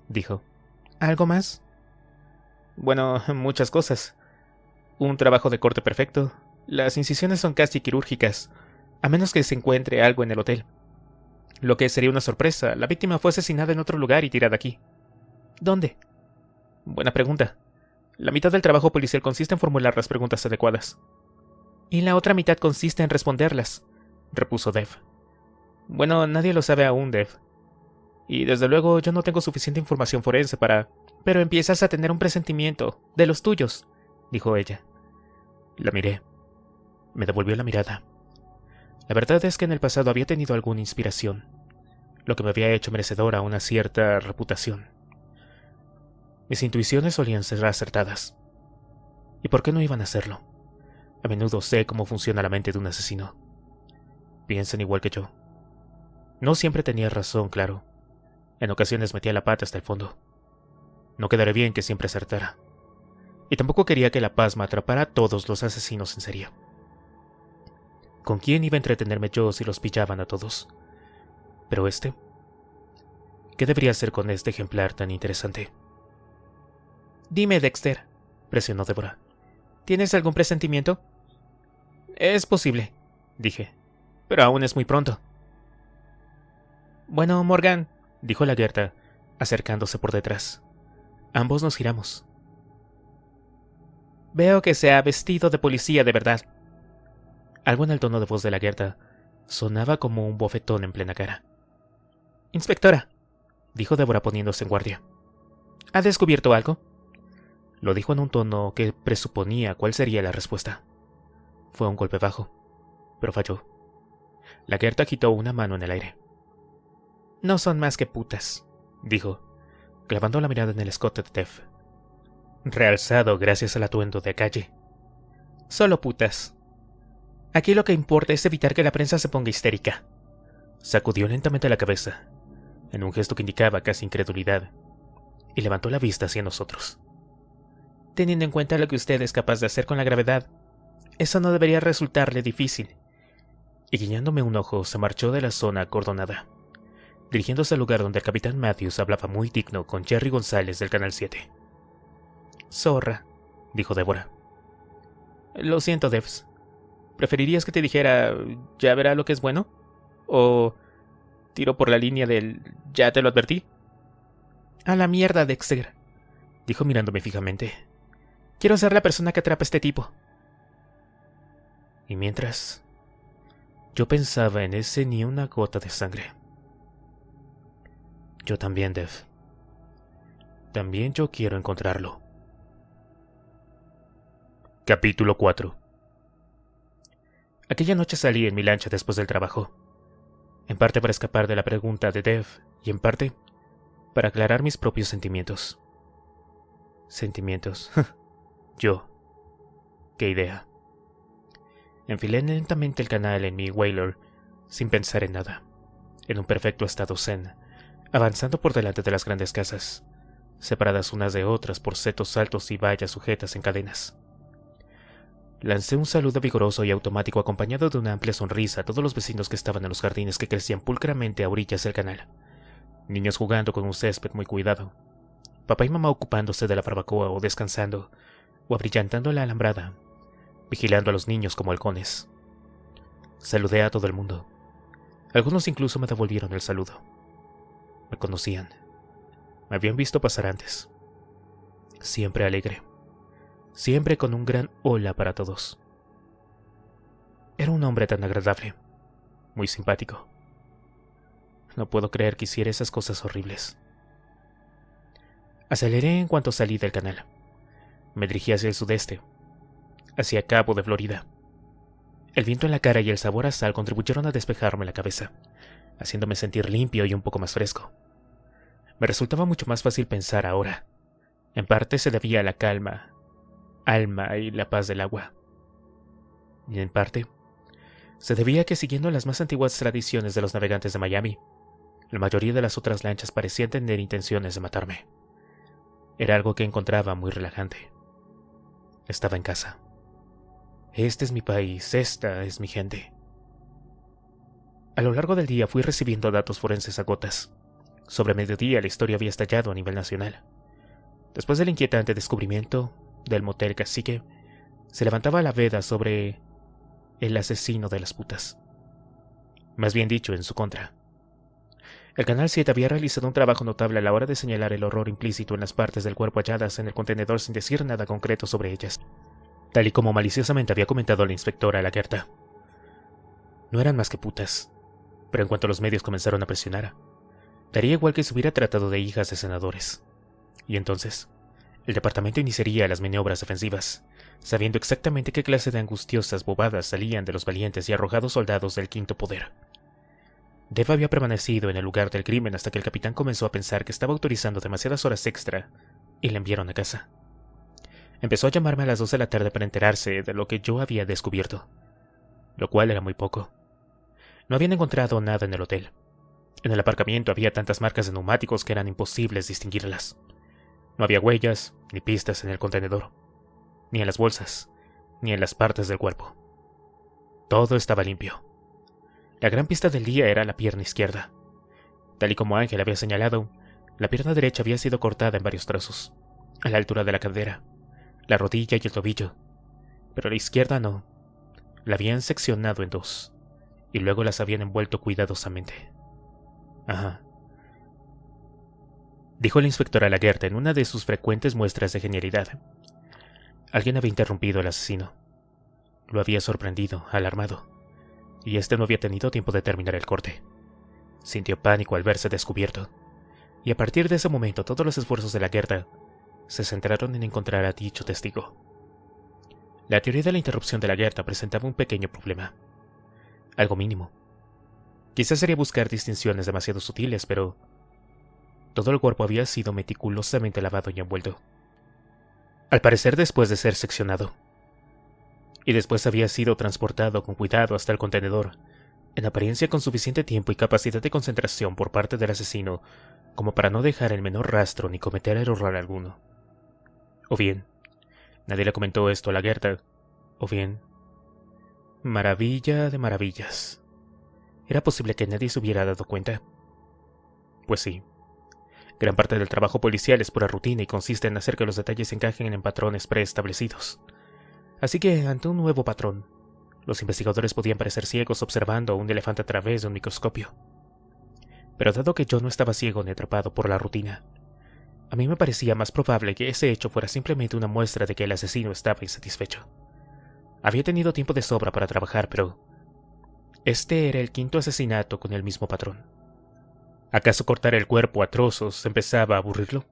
dijo. «¿Algo más?». «Bueno, muchas cosas. Un trabajo de corte perfecto. Las incisiones son casi quirúrgicas, a menos que se encuentre algo en el hotel. Lo que sería una sorpresa, la víctima fue asesinada en otro lugar y tirada aquí». «¿Dónde?». «Buena pregunta. La mitad del trabajo policial consiste en formular las preguntas adecuadas». «Y la otra mitad consiste en responderlas», repuso Dev. «Bueno, nadie lo sabe aún, Dev. Y desde luego yo no tengo suficiente información forense para...». «Pero empiezas a tener un presentimiento, de los tuyos», dijo ella. La miré. Me devolvió la mirada. La verdad es que en el pasado había tenido alguna inspiración, lo que me había hecho merecedora a una cierta reputación. Mis intuiciones solían ser acertadas. ¿Y por qué no iban a hacerlo? A menudo sé cómo funciona la mente de un asesino. Piensan igual que yo. No siempre tenía razón, claro. En ocasiones metía la pata hasta el fondo. No quedaría bien que siempre acertara. Y tampoco quería que la pasma atrapara a todos los asesinos en serie. ¿Con quién iba a entretenerme yo si los pillaban a todos? Pero este... ¿qué debería hacer con este ejemplar tan interesante? «Dime, Dexter», presionó Débora. «¿Tienes algún presentimiento?». «Es posible», dije. «Pero aún es muy pronto». «Bueno, Morgan», dijo la Gerta, acercándose por detrás. Ambos nos giramos. «Veo que se ha vestido de policía de verdad». Algo en el tono de voz de la Gerta sonaba como un bofetón en plena cara. «Inspectora», dijo Débora poniéndose en guardia. «¿Ha descubierto algo?». Lo dijo en un tono que presuponía cuál sería la respuesta. Fue un golpe bajo, pero falló. La Gerta agitó una mano en el aire. «No son más que putas», dijo, clavando la mirada en el escote de Dev, realzado gracias al atuendo de calle. «Solo putas. Aquí lo que importa es evitar que la prensa se ponga histérica». Sacudió lentamente la cabeza, en un gesto que indicaba casi incredulidad, y levantó la vista hacia nosotros. «Teniendo en cuenta lo que usted es capaz de hacer con la gravedad, eso no debería resultarle difícil. y guiñándome un ojo se marchó de la zona acordonada, dirigiéndose al lugar donde el capitán Matthews hablaba muy digno con Jerry González del Canal 7. «Zorra», dijo Débora. «Lo siento, Devs. ¿Preferirías que te dijera ya verá lo que es bueno? ¿O tiro por la línea del ya te lo advertí?» «A la mierda, Dexter», dijo mirándome fijamente. «Quiero ser la persona que atrapa a este tipo». Y mientras, yo pensaba en ese ni una gota de sangre. Yo también, Dev. También yo quiero encontrarlo. Capítulo 4. Aquella noche salí en mi lancha después del trabajo, en parte para escapar de la pregunta de Dev y en parte para aclarar mis propios sentimientos. Sentimientos. Yo. Qué idea. Enfilé lentamente el canal en mi Whaler, sin pensar en nada, en un perfecto estado zen, avanzando por delante de las grandes casas, separadas unas de otras por setos altos y vallas sujetas en cadenas. Lancé un saludo vigoroso y automático acompañado de una amplia sonrisa a todos los vecinos que estaban en los jardines que crecían pulcramente a orillas del canal. Niños jugando con un césped muy cuidado, papá y mamá ocupándose de la barbacoa o descansando, o abrillantando la alambrada, vigilando a los niños como halcones. Saludé a todo el mundo. Algunos incluso me devolvieron el saludo. Me conocían. Me habían visto pasar antes. Siempre alegre. Siempre con un gran hola para todos. Era un hombre tan agradable. Muy simpático. No puedo creer que hiciera esas cosas horribles. Aceleré en cuanto salí del canal. Me dirigí hacia el sudeste, hacia Cabo de Florida. El viento en la cara y el sabor a sal contribuyeron a despejarme la cabeza, haciéndome sentir limpio y un poco más fresco. Me resultaba mucho más fácil pensar ahora. En parte se debía a la calma, alma y la paz del agua. Y en parte se debía a que, siguiendo las más antiguas tradiciones de los navegantes de Miami, la mayoría de las otras lanchas parecían tener intenciones de matarme. Era algo que encontraba muy relajante. Estaba en casa. Este es mi país, esta es mi gente. A lo largo del día fui recibiendo datos forenses a gotas. Sobre mediodía la historia había estallado a nivel nacional. Después del inquietante descubrimiento del motel Cacique, se levantaba la veda sobre el asesino de las putas. Más bien dicho, en su contra. El Canal 7 había realizado un trabajo notable a la hora de señalar el horror implícito en las partes del cuerpo halladas en el contenedor sin decir nada concreto sobre ellas, tal y como maliciosamente había comentado la inspectora Lagerta. No eran más que putas, pero en cuanto los medios comenzaron a presionar, daría igual que se hubiera tratado de hijas de senadores. Y entonces, el departamento iniciaría las maniobras defensivas, sabiendo exactamente qué clase de angustiosas bobadas salían de los valientes y arrojados soldados del Quinto Poder. Dev había permanecido en el lugar del crimen hasta que el capitán comenzó a pensar que estaba autorizando demasiadas horas extra y le enviaron a casa. Empezó a llamarme a las 2 de la tarde para enterarse de lo que yo había descubierto, lo cual era muy poco. No habían encontrado nada en el hotel. En el aparcamiento había tantas marcas de neumáticos que eran imposibles distinguirlas. No había huellas ni pistas en el contenedor, ni en las bolsas, ni en las partes del cuerpo. Todo estaba limpio. La gran pista del día era la pierna izquierda. Tal y como Ángel había señalado, la pierna derecha había sido cortada en varios trozos, a la altura de la cadera, la rodilla y el tobillo, pero la izquierda no. La habían seccionado en dos, y luego las habían envuelto cuidadosamente. Ajá, dijo la inspectora Lagerta en una de sus frecuentes muestras de genialidad. Alguien había interrumpido al asesino. Lo había sorprendido, alarmado, y este no había tenido tiempo de terminar el corte. Sintió pánico al verse descubierto, y a partir de ese momento todos los esfuerzos de Lagerta se centraron en encontrar a dicho testigo. La teoría de la interrupción de Lagerta presentaba un pequeño problema. Algo mínimo. Quizás sería buscar distinciones demasiado sutiles, pero todo el cuerpo había sido meticulosamente lavado y envuelto. Al parecer después de ser seccionado. Y después había sido transportado con cuidado hasta el contenedor, en apariencia con suficiente tiempo y capacidad de concentración por parte del asesino como para no dejar el menor rastro ni cometer error alguno. O bien, nadie le comentó esto a Lagerta, o bien, maravilla de maravillas. ¿Era posible que nadie se hubiera dado cuenta? Pues sí. Gran parte del trabajo policial es pura rutina y consiste en hacer que los detalles encajen en patrones preestablecidos. Así que, ante un nuevo patrón, los investigadores podían parecer ciegos observando a un elefante a través de un microscopio. Pero dado que yo no estaba ciego ni atrapado por la rutina, a mí me parecía más probable que ese hecho fuera simplemente una muestra de que el asesino estaba insatisfecho. Había tenido tiempo de sobra para trabajar, pero este era el quinto asesinato con el mismo patrón. ¿Acaso cortar el cuerpo a trozos empezaba a aburrirlo?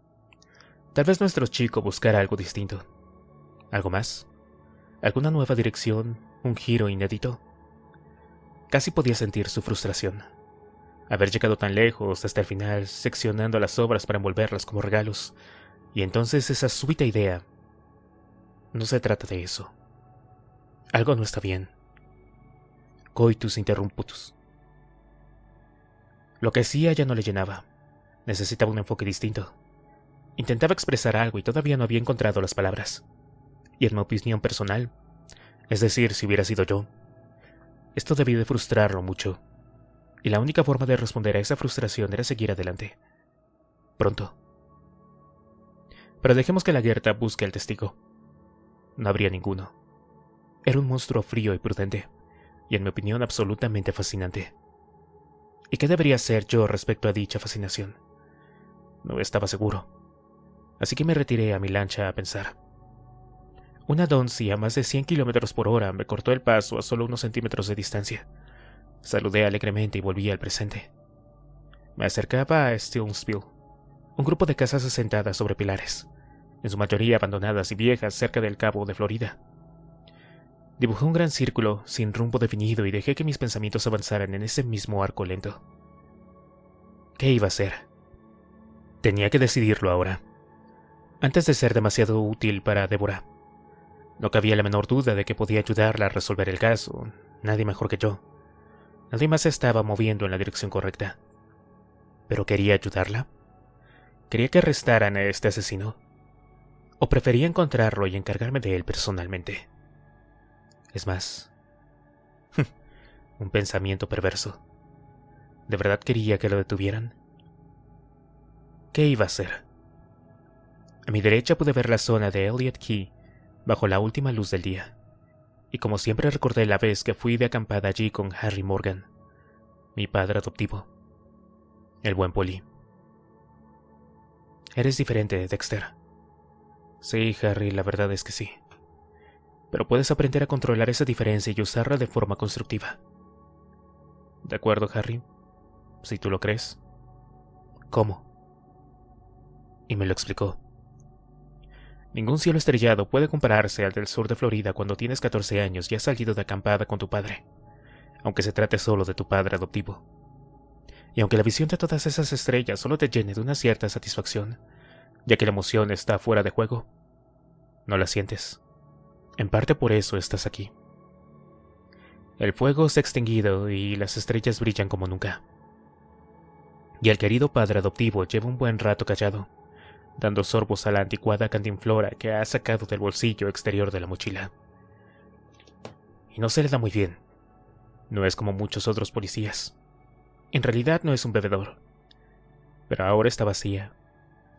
Tal vez nuestro chico buscara algo distinto. ¿Algo más? ¿Alguna nueva dirección? ¿Un giro inédito? Casi podía sentir su frustración. Haber llegado tan lejos hasta el final, seccionando las obras para envolverlas como regalos. Y entonces esa súbita idea. No se trata de eso. Algo no está bien. Coitus interrumputus. Lo que hacía ya no le llenaba. Necesitaba un enfoque distinto. Intentaba expresar algo y todavía no había encontrado las palabras. Y en mi opinión personal, es decir, si hubiera sido yo, esto debía de frustrarlo mucho. Y la única forma de responder a esa frustración era seguir adelante. Pronto. Pero dejemos que la Gerta busque al testigo. No habría ninguno. Era un monstruo frío y prudente, y en mi opinión absolutamente fascinante. ¿Y qué debería hacer yo respecto a dicha fascinación? No estaba seguro. Así que me retiré a mi lancha a pensar. Una Donzi a más de 100 kilómetros por hora me cortó el paso a solo unos centímetros de distancia. Saludé alegremente y volví al presente. Me acercaba a Stilsville, un grupo de casas asentadas sobre pilares, en su mayoría abandonadas y viejas cerca del Cabo de Florida. Dibujé un gran círculo sin rumbo definido y dejé que mis pensamientos avanzaran en ese mismo arco lento. ¿Qué iba a hacer? Tenía que decidirlo ahora, antes de ser demasiado útil para Deborah. No cabía la menor duda de que podía ayudarla a resolver el caso, nadie mejor que yo. Nadie más se estaba moviendo en la dirección correcta. ¿Pero quería ayudarla? ¿Quería que arrestaran a este asesino? ¿O prefería encontrarlo y encargarme de él personalmente? Es más, un pensamiento perverso. ¿De verdad quería que lo detuvieran? ¿Qué iba a hacer? A mi derecha pude ver la zona de Elliot Key bajo la última luz del día, y como siempre recordé la vez que fui de acampada allí con Harry Morgan, mi padre adoptivo, el buen Polly. Eres diferente, Dexter. Sí, Harry, la verdad es que sí. Pero puedes aprender a controlar esa diferencia y usarla de forma constructiva. ¿De acuerdo, Harry? Si tú lo crees. ¿Cómo? Y me lo explicó. Ningún cielo estrellado puede compararse al del sur de Florida cuando tienes 14 años y has salido de acampada con tu padre, aunque se trate solo de tu padre adoptivo. Y aunque la visión de todas esas estrellas solo te llene de una cierta satisfacción, ya que la emoción está fuera de juego, no la sientes. En parte por eso estás aquí. El fuego se ha extinguido y las estrellas brillan como nunca. Y el querido padre adoptivo lleva un buen rato callado, dando sorbos a la anticuada cantinflora que ha sacado del bolsillo exterior de la mochila. Y no se le da muy bien. No es como muchos otros policías. En realidad no es un bebedor. Pero ahora está vacía.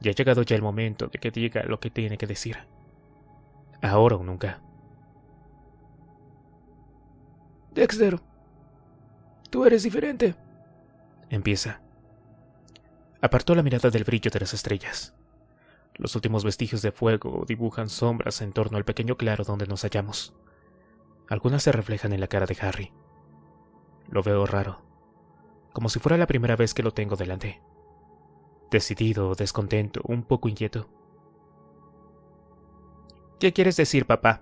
Y ha llegado ya el momento de que diga lo que tiene que decir. Ahora o nunca. Dexter, tú eres diferente. Empieza. Apartó la mirada del brillo de las estrellas. Los últimos vestigios de fuego dibujan sombras en torno al pequeño claro donde nos hallamos. Algunas se reflejan en la cara de Harry. Lo veo raro, como si fuera la primera vez que lo tengo delante. Decidido, descontento, un poco inquieto. ¿Qué quieres decir, papá?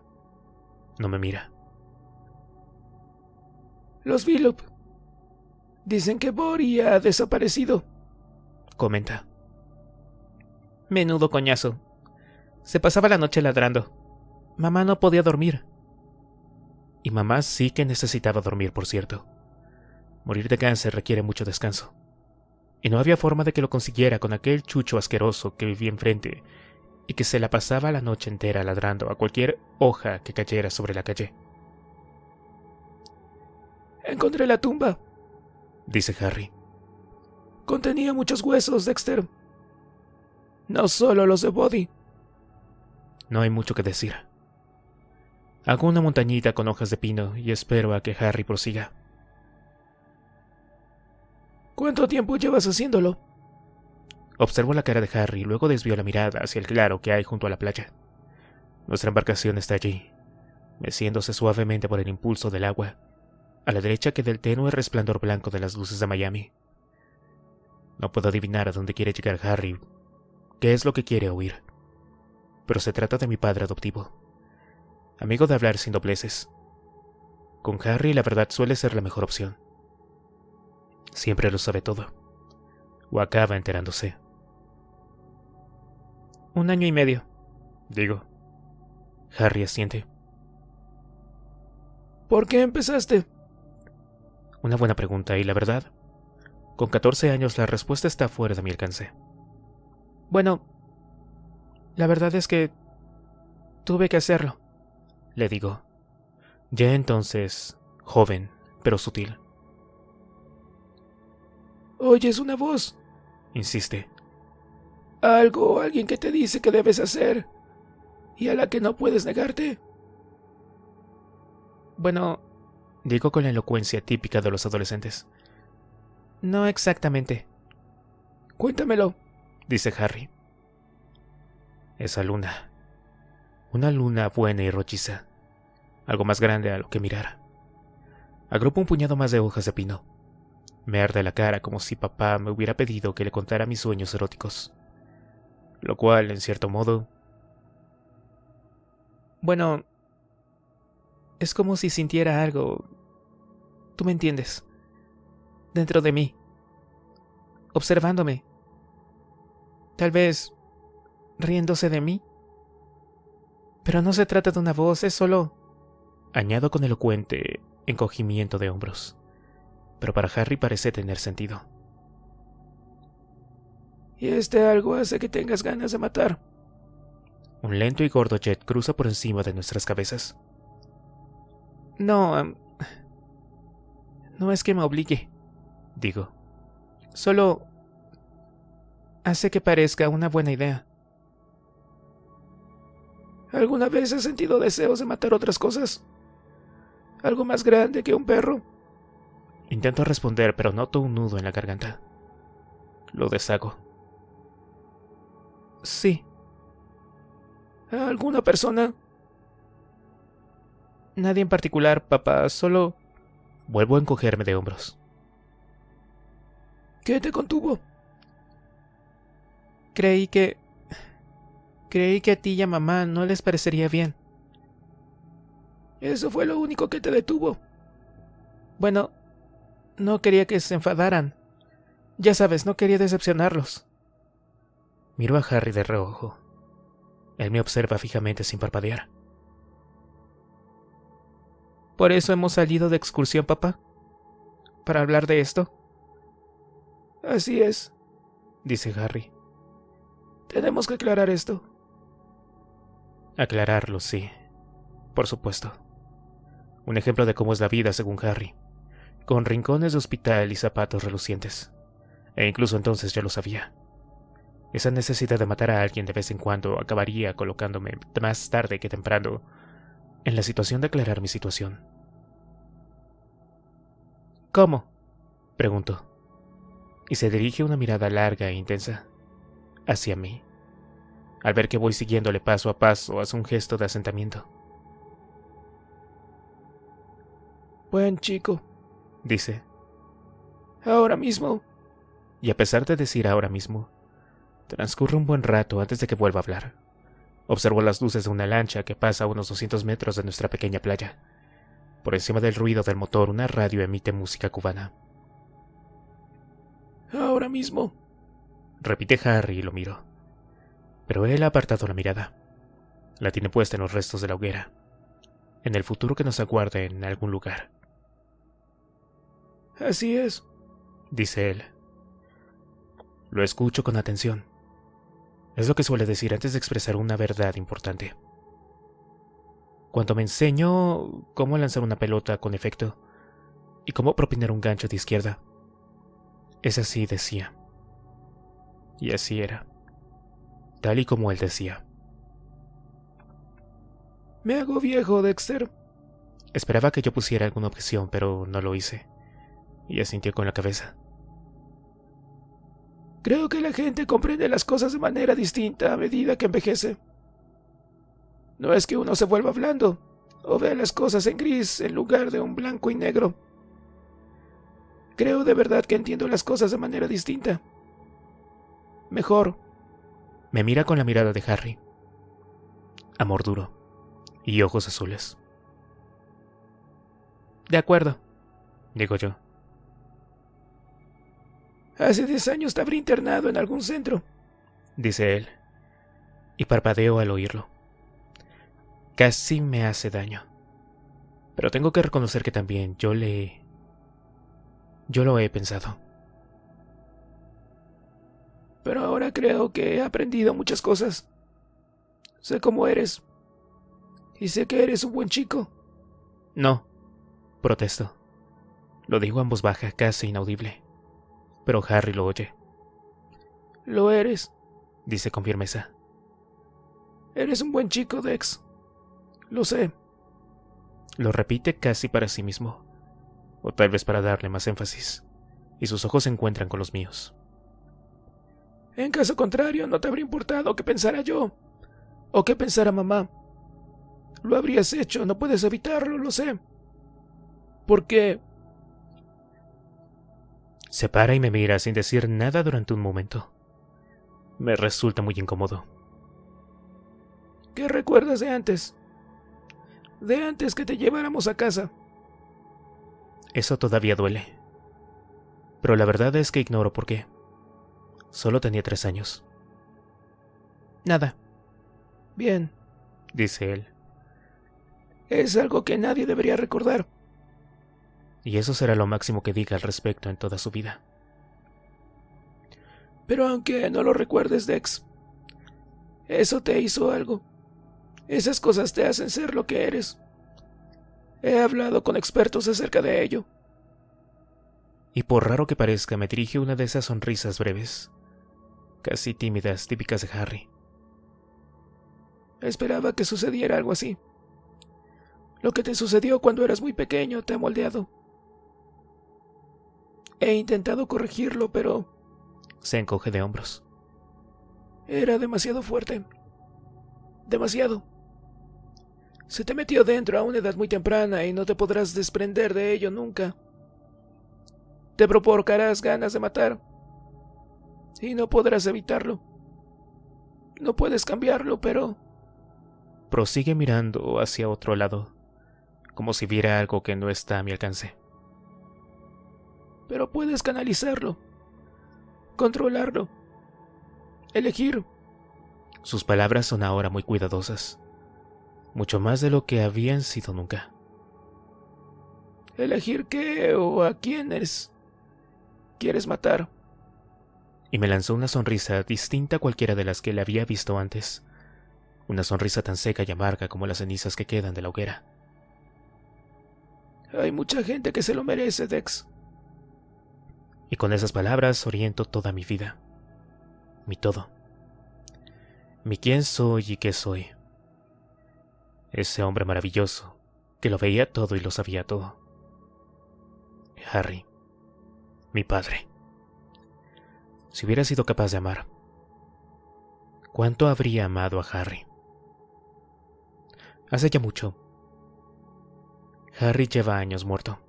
No me mira. Los Billup dicen que Bori ha desaparecido, comenta. Menudo coñazo. Se pasaba la noche ladrando. Mamá no podía dormir. Y mamá sí que necesitaba dormir, por cierto. Morir de cáncer requiere mucho descanso. Y no había forma de que lo consiguiera con aquel chucho asqueroso que vivía enfrente y que se la pasaba la noche entera ladrando a cualquier hoja que cayera sobre la calle. Encontré la tumba. dice Harry. Contenía muchos huesos, Dexter. No solo los de Buddy. No hay mucho que decir. Hago una montañita con hojas de pino y espero a que Harry prosiga. ¿Cuánto tiempo llevas haciéndolo? Observo la cara de Harry y luego desvío la mirada hacia el claro que hay junto a la playa. Nuestra embarcación está allí, meciéndose suavemente por el impulso del agua. A la derecha queda el tenue resplandor blanco de las luces de Miami. No puedo adivinar a dónde quiere llegar Harry, qué es lo que quiere oír. Pero se trata de mi padre adoptivo, amigo de hablar sin dobleces. Con Harry la verdad suele ser la mejor opción. Siempre lo sabe todo, o acaba enterándose. 1 año y medio, digo. Harry asiente. ¿Por qué empezaste? Una buena pregunta y la verdad, con 14 años la respuesta está fuera de mi alcance. Bueno, la verdad es que tuve que hacerlo, le digo. Ya entonces, joven, pero sutil. Oyes una voz, insiste. Algo o alguien que te dice que debes hacer y a la que no puedes negarte. Bueno, digo con la elocuencia típica de los adolescentes. No exactamente. Cuéntamelo, dice Harry. Esa luna. Una luna buena y rojiza. Algo más grande a lo que mirar. Agrupo un puñado más de hojas de pino. Me arde la cara como si papá me hubiera pedido que le contara mis sueños eróticos. Lo cual, en cierto modo... Bueno, es como si sintiera algo... Tú me entiendes. Dentro de mí. Observándome. Tal vez... riéndose de mí. Pero no se trata de una voz, es solo... Añado con elocuente encogimiento de hombros. Pero para Harry parece tener sentido. Y algo hace que tengas ganas de matar. Un lento y gordo jet cruza por encima de nuestras cabezas. No, no es que me obligue, digo. Solo hace que parezca una buena idea. ¿Alguna vez has sentido deseos de matar otras cosas? ¿Algo más grande que un perro? Intento responder, pero noto un nudo en la garganta. Lo deshago. Sí. ¿A alguna persona? Nadie en particular, papá, solo... Vuelvo a encogerme de hombros. ¿Qué te contuvo? Creí que a ti y a mamá no les parecería bien. Eso fue lo único que te detuvo. Bueno, no quería que se enfadaran. Ya sabes, no quería decepcionarlos. Miro a Harry de reojo. Él me observa fijamente sin parpadear. ¿Por eso hemos salido de excursión, papá? ¿Para hablar de esto? Así es, dice Harry. Tenemos que aclarar esto. Aclararlo, sí. Por supuesto. Un ejemplo de cómo es la vida según Harry. Con rincones de hospital y zapatos relucientes. E incluso entonces ya lo sabía. Esa necesidad de matar a alguien de vez en cuando acabaría colocándome más tarde que temprano en la situación de aclarar mi situación. ¿Cómo? Pregunto. Y se dirige una mirada larga e intensa hacia mí. Al ver que voy siguiéndole paso a paso, hace un gesto de asentamiento. Buen chico, dice. Ahora mismo. Y a pesar de decir ahora mismo, transcurre un buen rato antes de que vuelva a hablar. Observo las luces de una lancha que pasa a unos 200 metros de nuestra pequeña playa. Por encima del ruido del motor, una radio emite música cubana. Ahora mismo, repite Harry y lo miro. Pero él ha apartado la mirada. La tiene puesta en los restos de la hoguera. En el futuro que nos aguarda en algún lugar. Así es, dice él. Lo escucho con atención. Es lo que suele decir antes de expresar una verdad importante. Cuando me enseñó cómo lanzar una pelota con efecto y cómo propinar un gancho de izquierda, Es así, decía. Y así era, tal y como él decía. Me hago viejo, Dexter. Esperaba que yo pusiera alguna objeción, pero no lo hice, y asintió con la cabeza. Creo que la gente comprende las cosas de manera distinta a medida que envejece. No es que uno se vuelva blando o vea las cosas en gris en lugar de un blanco y negro. Creo de verdad que entiendo las cosas de manera distinta. Mejor. Me mira con la mirada de Harry. Amor duro y ojos azules. De acuerdo, digo yo. Hace 10 años te habré internado en algún centro, dice él, y parpadeo al oírlo. Casi me hace daño. Pero tengo que reconocer que también yo lo he pensado. Pero ahora creo que he aprendido muchas cosas. Sé cómo eres. Y sé que eres un buen chico. No, protesto. Lo digo en voz baja, casi inaudible. Pero Harry lo oye. Lo eres. Dice con firmeza. Eres un buen chico, Dex. Lo sé. Lo repite casi para sí mismo, o tal vez para darle más énfasis, y sus ojos se encuentran con los míos. En caso contrario, no te habría importado qué pensara yo, o qué pensara mamá. Lo habrías hecho, no puedes evitarlo, lo sé. ¿Por qué? Se para y me mira sin decir nada durante un momento. Me resulta muy incómodo. ¿Qué recuerdas de antes? De antes que te lleváramos a casa. Eso todavía duele. Pero la verdad es que ignoro por qué. Solo tenía 3 años. Nada. Bien, dice él. es algo que nadie debería recordar. Y eso será lo máximo que diga al respecto en toda su vida. Pero aunque no lo recuerdes, Dex, eso te hizo algo. Esas cosas te hacen ser lo que eres. He hablado con expertos acerca de ello. Y por raro que parezca, me dirige una de esas sonrisas breves, casi tímidas, típicas de Harry. Esperaba que sucediera algo así. Lo que te sucedió cuando eras muy pequeño te ha moldeado. He intentado corregirlo, pero Se encoge de hombros. era demasiado fuerte. Demasiado. Se te metió dentro a una edad muy temprana y no te podrás desprender de ello nunca. Te provocarás ganas de matar. Y no podrás evitarlo. No puedes cambiarlo, pero Prosigue mirando hacia otro lado, como si viera algo que no está a mi alcance. puedes canalizarlo. Controlarlo. Elegir. Sus palabras son ahora muy cuidadosas, mucho más de lo que habían sido nunca. Elegir qué o a quiénes quieres matar. Y me lanzó una sonrisa distinta a cualquiera de las que le había visto antes. Una sonrisa tan seca y amarga como las cenizas que quedan de la hoguera. Hay mucha gente que se lo merece, Dex. Y con esas palabras oriento toda mi vida. Mi todo. Mi quién soy y qué soy. Ese hombre maravilloso, que lo veía todo y lo sabía todo. Harry. Mi padre. Si hubiera sido capaz de amar, ¿cuánto habría amado a Harry? Hace ya mucho. Harry lleva años muerto,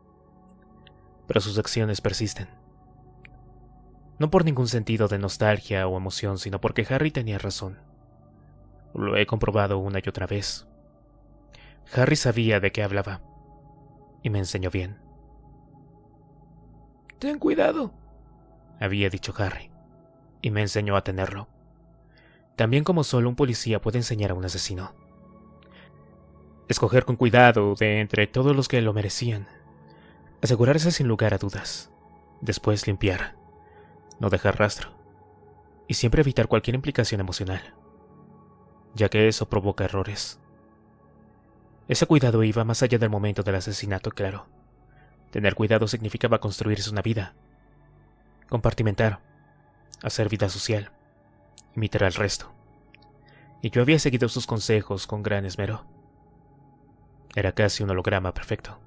pero sus acciones persisten. No por ningún sentido de nostalgia o emoción, sino porque Harry tenía razón. Lo he comprobado una y otra vez. Harry sabía de qué hablaba, y me enseñó bien. Ten cuidado, había dicho Harry, y me enseñó a tenerlo. También como solo un policía puede enseñar a un asesino. Escoger con cuidado de entre todos los que lo merecían. Asegurarse sin lugar a dudas. Después limpiar. No dejar rastro. Y siempre evitar cualquier implicación emocional, ya que eso provoca errores. Ese cuidado iba más allá del momento del asesinato, claro. Tener cuidado significaba construirse una vida. compartimentar, hacer vida social, imitar al resto. Y yo había seguido sus consejos con gran esmero. Era casi un holograma perfecto.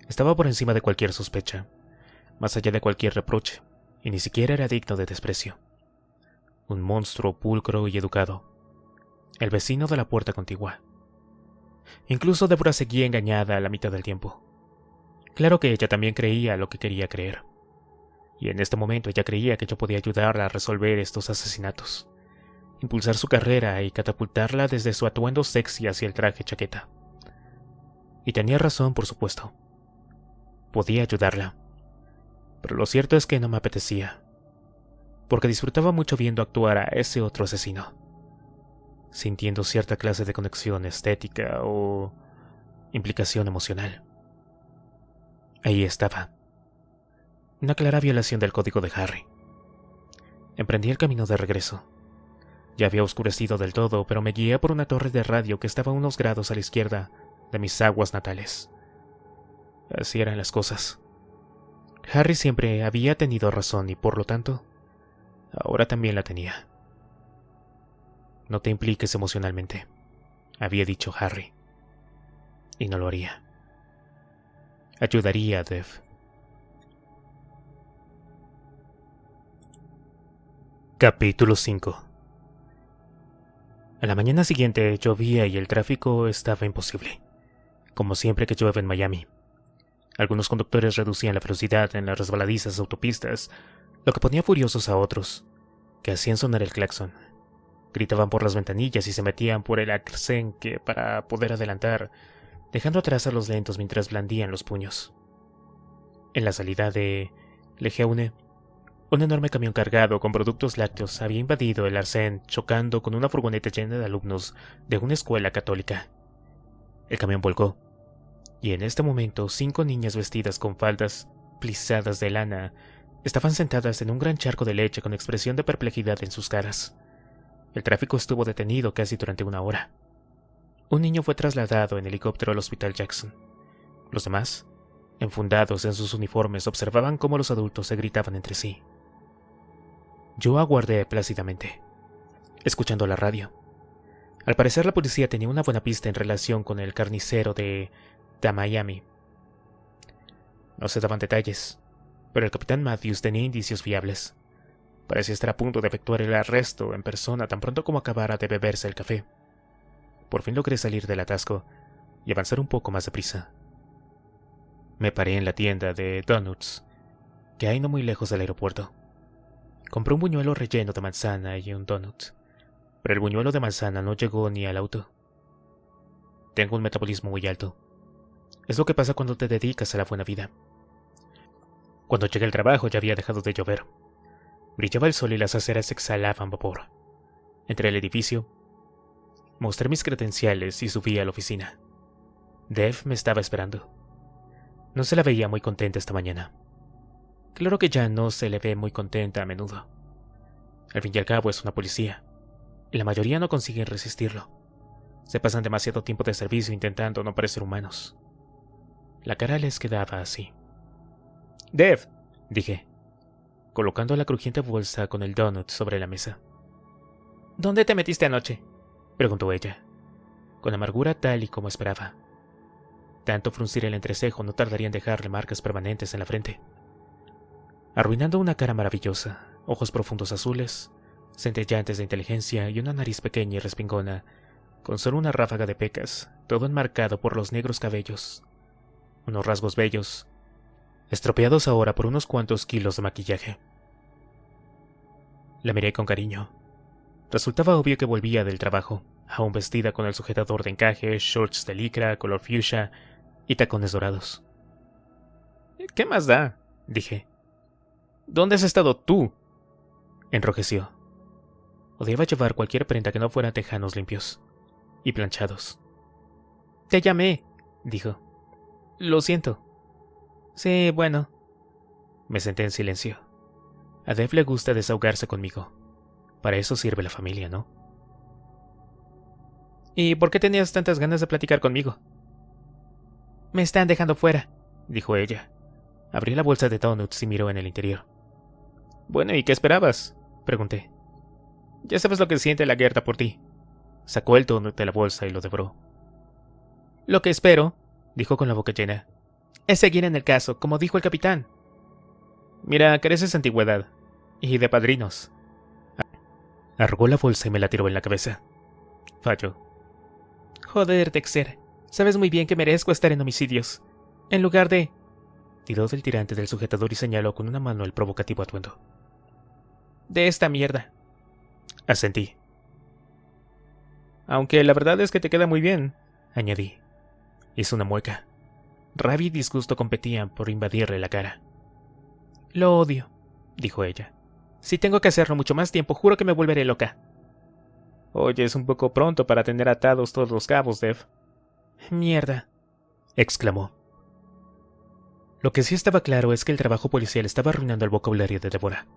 Estaba por encima de cualquier sospecha, más allá de cualquier reproche, y ni siquiera era digno de desprecio. Un monstruo pulcro y educado, el vecino de la puerta contigua. Incluso Débora seguía engañada a la mitad del tiempo. Claro que ella también creía lo que quería creer. Y en este momento ella creía que yo podía ayudarla a resolver estos asesinatos, impulsar su carrera y catapultarla desde su atuendo sexy hacia el traje chaqueta. Y tenía razón, por supuesto. Podía ayudarla. Pero lo cierto es que no me apetecía, porque disfrutaba mucho viendo actuar a ese otro asesino, sintiendo cierta clase de conexión estética o implicación emocional. Ahí estaba. Una clara violación del código de Harry. Emprendí el camino de regreso. Ya había oscurecido del todo, pero me guié por una torre de radio que estaba a unos grados a la izquierda de mis aguas natales. Así eran las cosas. Harry siempre había tenido razón y, por lo tanto, ahora también la tenía. No te impliques emocionalmente, había dicho Harry. Y no lo haría. Ayudaría a Dev. Capítulo 5. A la mañana siguiente llovía y el tráfico estaba imposible, como siempre que llueve en Miami. Algunos conductores reducían la velocidad en las resbaladizas autopistas, lo que ponía furiosos a otros, que hacían sonar el claxon. Gritaban por las ventanillas y se metían por el accenque para poder adelantar, dejando atrás a los lentos mientras blandían los puños. En la salida de Lejeune, un enorme camión cargado con productos lácteos había invadido el arcén, chocando con una furgoneta llena de alumnos de una escuela católica. El camión volcó, y en este momento 5 niñas vestidas con faldas plisadas de lana estaban sentadas en un gran charco de leche con expresión de perplejidad en sus caras. El tráfico estuvo detenido casi durante 1 hora. Un niño fue trasladado en helicóptero al Hospital Jackson. Los demás, enfundados en sus uniformes, observaban cómo los adultos se gritaban entre sí. Yo aguardé plácidamente, escuchando la radio. Al parecer la policía tenía una buena pista en relación con el carnicero de Miami. No se daban detalles, pero el capitán Matthews tenía indicios fiables. Parecía estar a punto de efectuar el arresto en persona tan pronto como acabara de beberse el café. Por fin logré salir del atasco y avanzar un poco más deprisa. Me paré en la tienda de donuts, que hay no muy lejos del aeropuerto. Compré un buñuelo relleno de manzana y un donut, pero el buñuelo de manzana no llegó ni al auto. Tengo un metabolismo muy alto. Es lo que pasa cuando te dedicas a la buena vida. Cuando llegué al trabajo ya había dejado de llover. Brillaba el sol y las aceras exhalaban vapor. Entré al edificio, mostré mis credenciales y subí a la oficina. Dev me estaba esperando. No se la veía muy contenta esta mañana. Claro que ya no se le ve muy contenta a menudo. Al fin y al cabo es una policía, y la mayoría no consiguen resistirlo. Se pasan demasiado tiempo de servicio intentando no parecer humanos. La cara les quedaba así. «Dev», dije, colocando la crujiente bolsa con el donut sobre la mesa. «¿Dónde te metiste anoche?», preguntó ella, con amargura tal y como esperaba. Tanto fruncir el entrecejo no tardaría en dejarle marcas permanentes en la frente. Arruinando una cara maravillosa, ojos profundos azules, centellantes de inteligencia y una nariz pequeña y respingona, con solo una ráfaga de pecas, todo enmarcado por los negros cabellos. Unos rasgos bellos, estropeados ahora por unos cuantos kilos de maquillaje. La miré con cariño. Resultaba obvio que volvía del trabajo, aún vestida con el sujetador de encaje, shorts de licra, color fuchsia y tacones dorados. «¿Qué más da?», dije. «¿Dónde has estado tú?», enrojeció. Odiaba llevar cualquier prenda que no fuera tejanos limpios y planchados. «Te llamé», dijo. «Lo siento». «Sí, bueno». Me senté en silencio. A Dev le gusta desahogarse conmigo. Para eso sirve la familia, ¿no? «¿Y por qué tenías tantas ganas de platicar conmigo?». «Me están dejando fuera», dijo ella. Abrió la bolsa de donuts y miró en el interior. Bueno, ¿y qué esperabas? Pregunté. Ya sabes lo que siente la Gerda por ti. Sacó el donut de la bolsa y lo devoró. Lo que espero, dijo con la boca llena, es seguir en el caso, como dijo el capitán. Mira, careces antigüedad. Y de padrinos. Arrugó la bolsa y me la tiró en la cabeza. Falló. Joder, Dexter. Sabes muy bien que merezco estar en homicidios. En lugar de... Tiró del tirante del sujetador y señaló con una mano el provocativo atuendo. De esta mierda. Asentí. Aunque la verdad es que te queda muy bien, añadí. Hizo una mueca. Rabia y disgusto competían por invadirle la cara. Lo odio, dijo ella. Si tengo que hacerlo mucho más tiempo, juro que me volveré loca. Oye, es un poco pronto para tener atados todos los cabos, Dev. Mierda, exclamó. Lo que sí estaba claro es que el trabajo policial estaba arruinando el vocabulario de Deborah.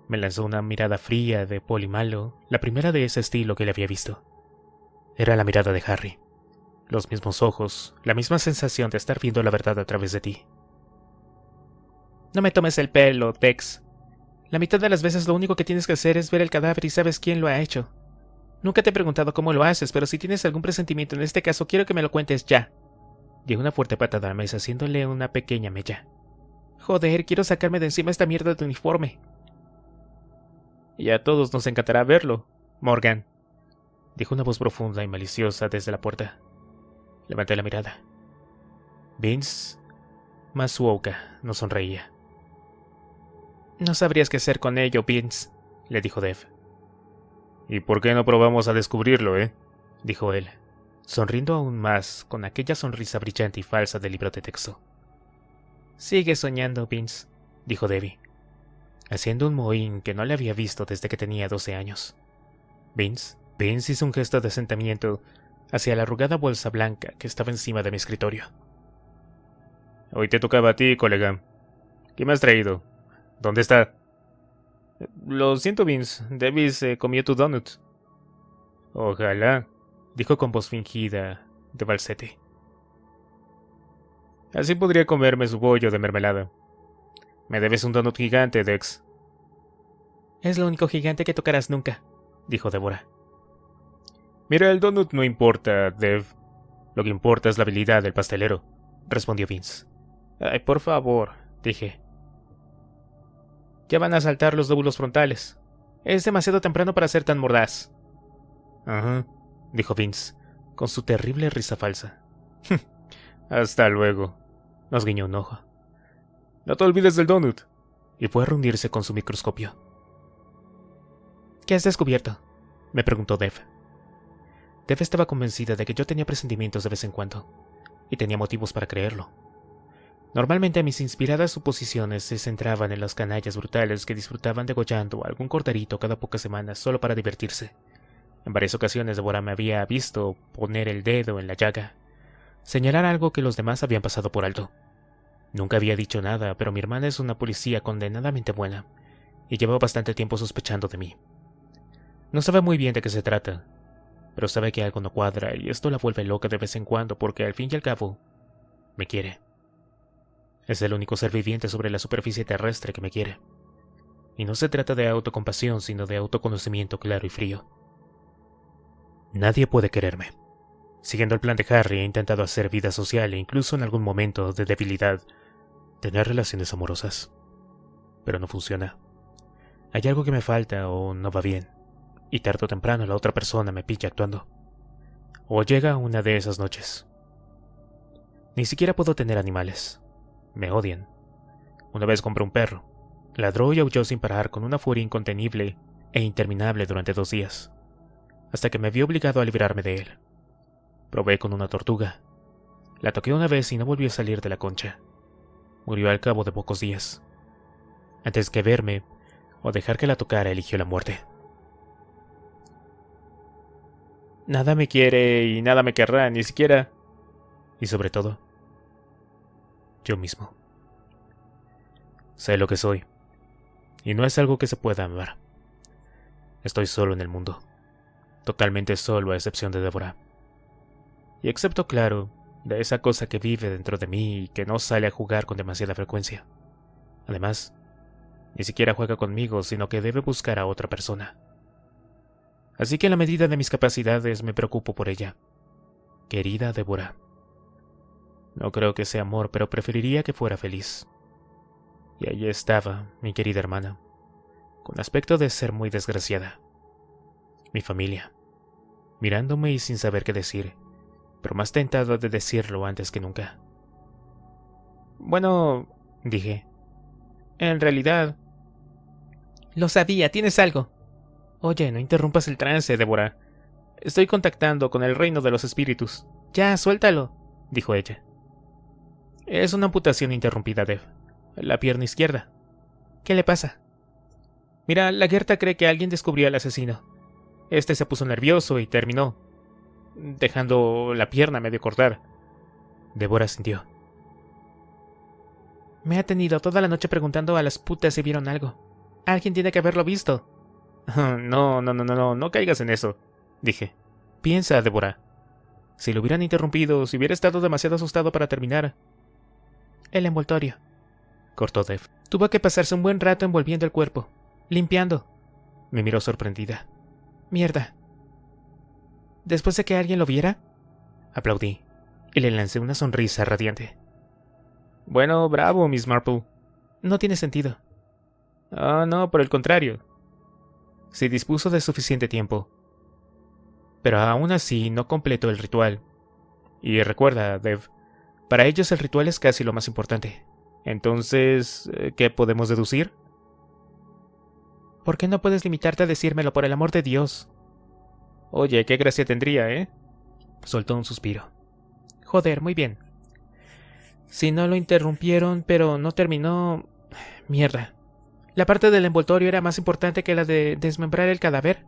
Me lanzó una mirada fría de poli malo, la primera de ese estilo que le había visto. Era la mirada de Harry. Los mismos ojos, la misma sensación de estar viendo la verdad a través de ti. No me tomes el pelo, Dex. La mitad de las veces lo único que tienes que hacer es ver el cadáver y sabes quién lo ha hecho. Nunca te he preguntado cómo lo haces, pero si tienes algún presentimiento en este caso, quiero que me lo cuentes ya. Dio una fuerte patada a la mesa, haciéndole una pequeña mella. Joder, quiero sacarme de encima esta mierda de uniforme. Y a todos nos encantará verlo, Morgan, dijo una voz profunda y maliciosa desde la puerta. Levanté la mirada. Vince Masuoka no sonreía. No sabrías qué hacer con ello, Vince, le dijo Dev. ¿Y por qué no probamos a descubrirlo, dijo él, sonriendo aún más con aquella sonrisa brillante y falsa del libro de texto. Sigue soñando, Vince, dijo Debbie, haciendo un mohín que no le había visto desde que tenía 12 años. Vince hizo un gesto de asentimiento hacia la arrugada bolsa blanca que estaba encima de mi escritorio. Hoy te tocaba a ti, colega. ¿Qué me has traído? ¿Dónde está? Lo siento, Vince. Debbie se comió tu donut. Ojalá, dijo con voz fingida de falsete. Así podría comerme su bollo de mermelada. Me debes un donut gigante, Dex. Es lo único gigante que tocarás nunca, dijo Deborah. Mira, el donut no importa, Dev. Lo que importa es la habilidad del pastelero, respondió Vince. Ay, por favor, dije. Ya van a saltar los lóbulos frontales. Es demasiado temprano para ser tan mordaz. Ajá, dijo Vince, con su terrible risa falsa. Hasta luego, nos guiñó un ojo. No te olvides del donut. Y fue a reunirse con su microscopio. ¿Qué has descubierto?, me preguntó Dev. Dev estaba convencida de que yo tenía presentimientos de vez en cuando, y tenía motivos para creerlo. Normalmente mis inspiradas suposiciones se centraban en las canallas brutales que disfrutaban degollando algún corderito cada pocas semanas solo para divertirse. En varias ocasiones Deborah me había visto poner el dedo en la llaga, señalar algo que los demás habían pasado por alto. Nunca había dicho nada, pero mi hermana es una policía condenadamente buena, y lleva bastante tiempo sospechando de mí. No sabe muy bien de qué se trata, pero sabe que algo no cuadra, y esto la vuelve loca de vez en cuando porque al fin y al cabo, me quiere. Es el único ser viviente sobre la superficie terrestre que me quiere. Y no se trata de autocompasión, sino de autoconocimiento claro y frío. Nadie puede quererme. Siguiendo el plan de Harry, he intentado hacer vida social e incluso en algún momento de debilidad, tener relaciones amorosas. Pero no funciona. Hay algo que me falta o no va bien, y tarde o temprano la otra persona me pilla actuando. O llega una de esas noches. Ni siquiera puedo tener animales. Me odian. Una vez compré un perro. Ladró y aulló sin parar con una furia incontenible e interminable durante 2 días, hasta que me vi obligado a librarme de él. Probé con una tortuga. La toqué una vez y no volvió a salir de la concha. Murió al cabo de pocos días. Antes que verme o dejar que la tocara, eligió la muerte. Nada me quiere y nada me querrá, ni siquiera... Y sobre todo, yo mismo. Sé lo que soy, y no es algo que se pueda amar. Estoy solo en el mundo, totalmente solo a excepción de Deborah. Y excepto, claro, de esa cosa que vive dentro de mí y que no sale a jugar con demasiada frecuencia. Además, Ni siquiera juega conmigo, sino que debe buscar a otra persona. Así que en la medida de mis capacidades me preocupo por ella. Querida Débora. No creo que sea amor, pero preferiría que fuera feliz. Y allí estaba, mi querida hermana, con aspecto de ser muy desgraciada. Mi familia, mirándome y sin saber qué decir, pero más tentado de decirlo antes que nunca. Bueno, dije. En realidad... Lo sabía, tienes algo. Oye, no interrumpas el trance, Débora. Estoy contactando con el reino de los espíritus. Ya, suéltalo, dijo ella. Es una amputación interrumpida, Dev. La pierna izquierda. ¿Qué le pasa? Mira, la Gerta cree que alguien descubrió al asesino. Este se puso nervioso y terminó, dejando la pierna medio cortar. Débora sintió. Me ha tenido toda la noche preguntando a las putas si vieron algo. Alguien tiene que haberlo visto. No caigas en eso, dije. Piensa, Débora. Si lo hubieran interrumpido, si hubiera estado demasiado asustado para terminar. El envoltorio, cortó Dev. Tuvo que pasarse un buen rato envolviendo el cuerpo, limpiando. Me miró sorprendida. Mierda. ¿Después de que alguien lo viera? Aplaudí, y le lancé una sonrisa radiante. Bueno, bravo, Miss Marple. No tiene sentido. No, por el contrario. Se dispuso de suficiente tiempo. Pero aún así no completó el ritual. Y recuerda, Dev, para ellos el ritual es casi lo más importante. Entonces, ¿qué podemos deducir? ¿Por qué no puedes limitarte a decírmelo, por el amor de Dios? Oye, qué gracia tendría, ¿eh? Soltó un suspiro. Joder, muy bien. Si no lo interrumpieron, pero no terminó... Mierda. ¿La parte del envoltorio era más importante que la de desmembrar el cadáver?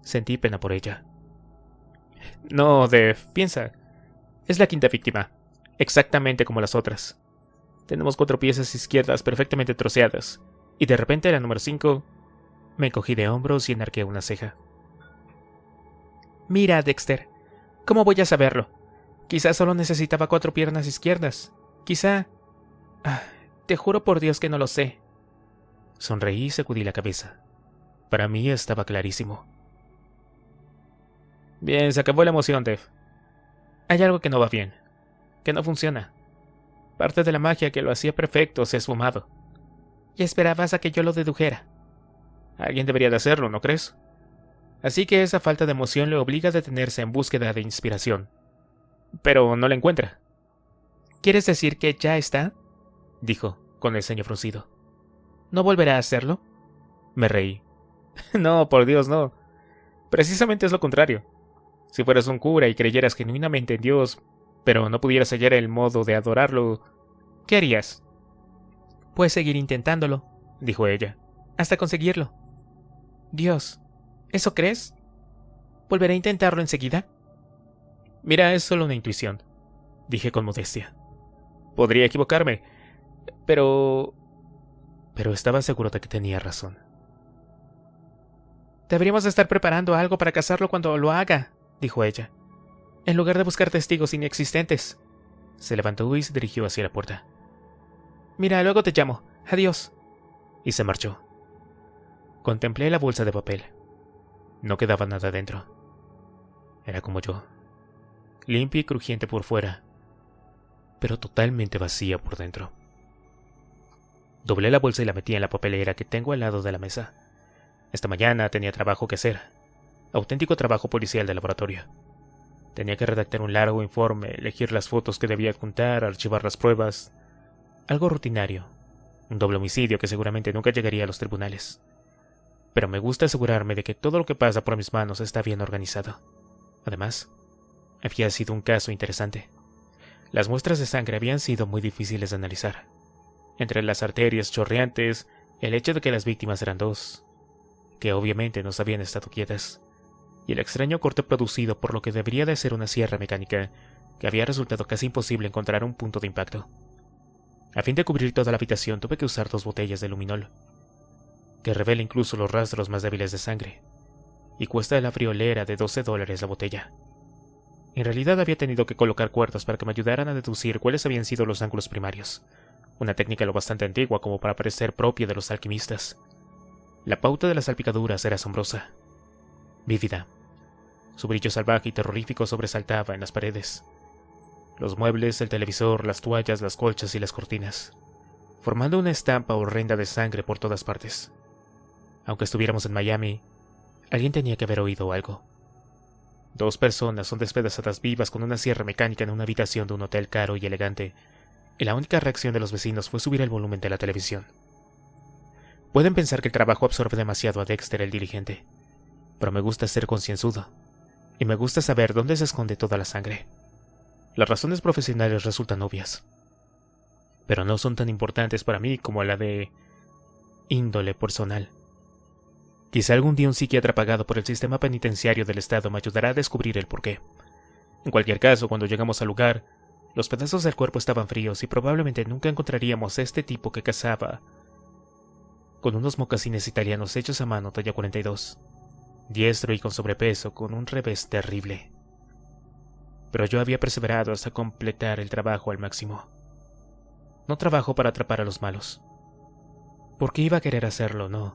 Sentí pena por ella. No, Dev, piensa. Es la quinta víctima. Exactamente como las otras. Tenemos 4 piezas izquierdas perfectamente troceadas. Y de repente la número 5... Me encogí de hombros y enarqué una ceja. Mira, Dexter. ¿Cómo voy a saberlo? Quizá solo necesitaba 4 piernas izquierdas. Quizá... te juro por Dios que no lo sé. Sonreí y sacudí la cabeza. Para mí estaba clarísimo. Bien, se acabó la emoción, Dev. Hay algo que no va bien. Que no funciona. Parte de la magia que lo hacía perfecto se ha esfumado. Y esperabas a que yo lo dedujera. Alguien debería de hacerlo, ¿no crees? Así que esa falta de emoción le obliga a detenerse en búsqueda de inspiración. Pero no la encuentra. ¿Quieres decir que ya está? Dijo, con el ceño fruncido. ¿No volverá a hacerlo? Me reí. No, por Dios, no. Precisamente es lo contrario. Si fueras un cura y creyeras genuinamente en Dios, pero no pudieras hallar el modo de adorarlo, ¿qué harías? Puedes seguir intentándolo, dijo ella, hasta conseguirlo. Dios, ¿eso crees? ¿Volveré a intentarlo enseguida? Mira, es solo una intuición, dije con modestia. Podría equivocarme, pero estaba seguro de que tenía razón. Deberíamos estar preparando algo para cazarlo cuando lo haga, dijo ella, en lugar de buscar testigos inexistentes. Se levantó y se dirigió hacia la puerta. Mira, luego te llamo. Adiós. Y se marchó. Contemplé la bolsa de papel. No quedaba nada dentro. Era como yo, limpia y crujiente por fuera, pero totalmente vacía por dentro. Doblé la bolsa y la metí en la papelera que tengo al lado de la mesa. Esta mañana tenía trabajo que hacer. Auténtico trabajo policial de laboratorio. Tenía que redactar un largo informe, elegir las fotos que debía adjuntar, archivar las pruebas. Algo rutinario. Un doble homicidio que seguramente nunca llegaría a los tribunales. Pero me gusta asegurarme de que todo lo que pasa por mis manos está bien organizado. Además, había sido un caso interesante. Las muestras de sangre habían sido muy difíciles de analizar. Entre las arterias chorreantes, el hecho de que las víctimas eran 2, que obviamente no habían estado quietas, y el extraño corte producido por lo que debería de ser una sierra mecánica, que había resultado casi imposible encontrar un punto de impacto. A fin de cubrir toda la habitación tuve que usar 2 botellas de luminol, que revela incluso los rastros más débiles de sangre, y cuesta la friolera de $12 la botella. En realidad había tenido que colocar cuerdas para que me ayudaran a deducir cuáles habían sido los ángulos primarios, una técnica lo bastante antigua como para parecer propia de los alquimistas. La pauta de las salpicaduras era asombrosa, vívida. Su brillo salvaje y terrorífico sobresaltaba en las paredes. Los muebles, el televisor, las toallas, las colchas y las cortinas, formando una estampa horrenda de sangre por todas partes. Aunque estuviéramos en Miami, alguien tenía que haber oído algo. 2 personas son despedazadas vivas con una sierra mecánica en una habitación de un hotel caro y elegante, y la única reacción de los vecinos fue subir el volumen de la televisión. Pueden pensar que el trabajo absorbe demasiado a Dexter el dirigente, pero me gusta ser concienzudo, y me gusta saber dónde se esconde toda la sangre. Las razones profesionales resultan obvias, pero no son tan importantes para mí como la de índole personal. Quizá algún día un psiquiatra pagado por el sistema penitenciario del estado me ayudará a descubrir el porqué. En cualquier caso, cuando llegamos al lugar, los pedazos del cuerpo estaban fríos y probablemente nunca encontraríamos a este tipo que cazaba con unos mocasines italianos hechos a mano talla 42, diestro y con sobrepeso, con un revés terrible. Pero yo había perseverado hasta completar el trabajo al máximo. No trabajo para atrapar a los malos. ¿Por qué iba a querer hacerlo? No.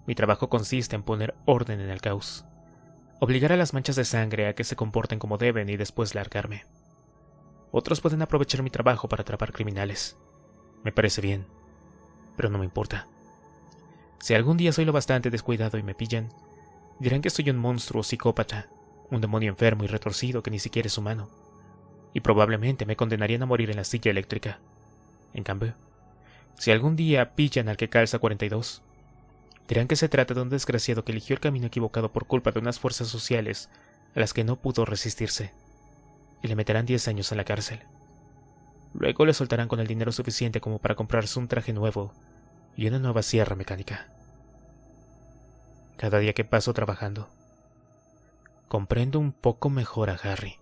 Mi trabajo consiste en poner orden en el caos, obligar a las manchas de sangre a que se comporten como deben y después largarme. Otros pueden aprovechar mi trabajo para atrapar criminales. Me parece bien, pero no me importa. Si algún día soy lo bastante descuidado y me pillan, dirán que soy un monstruo psicópata, un demonio enfermo y retorcido que ni siquiera es humano, y probablemente me condenarían a morir en la silla eléctrica. En cambio, si algún día pillan al que calza 42, dirán que se trata de un desgraciado que eligió el camino equivocado por culpa de unas fuerzas sociales a las que no pudo resistirse, y le meterán 10 años en la cárcel. Luego le soltarán con el dinero suficiente como para comprarse un traje nuevo y una nueva sierra mecánica. Cada día que paso trabajando, comprendo un poco mejor a Harry.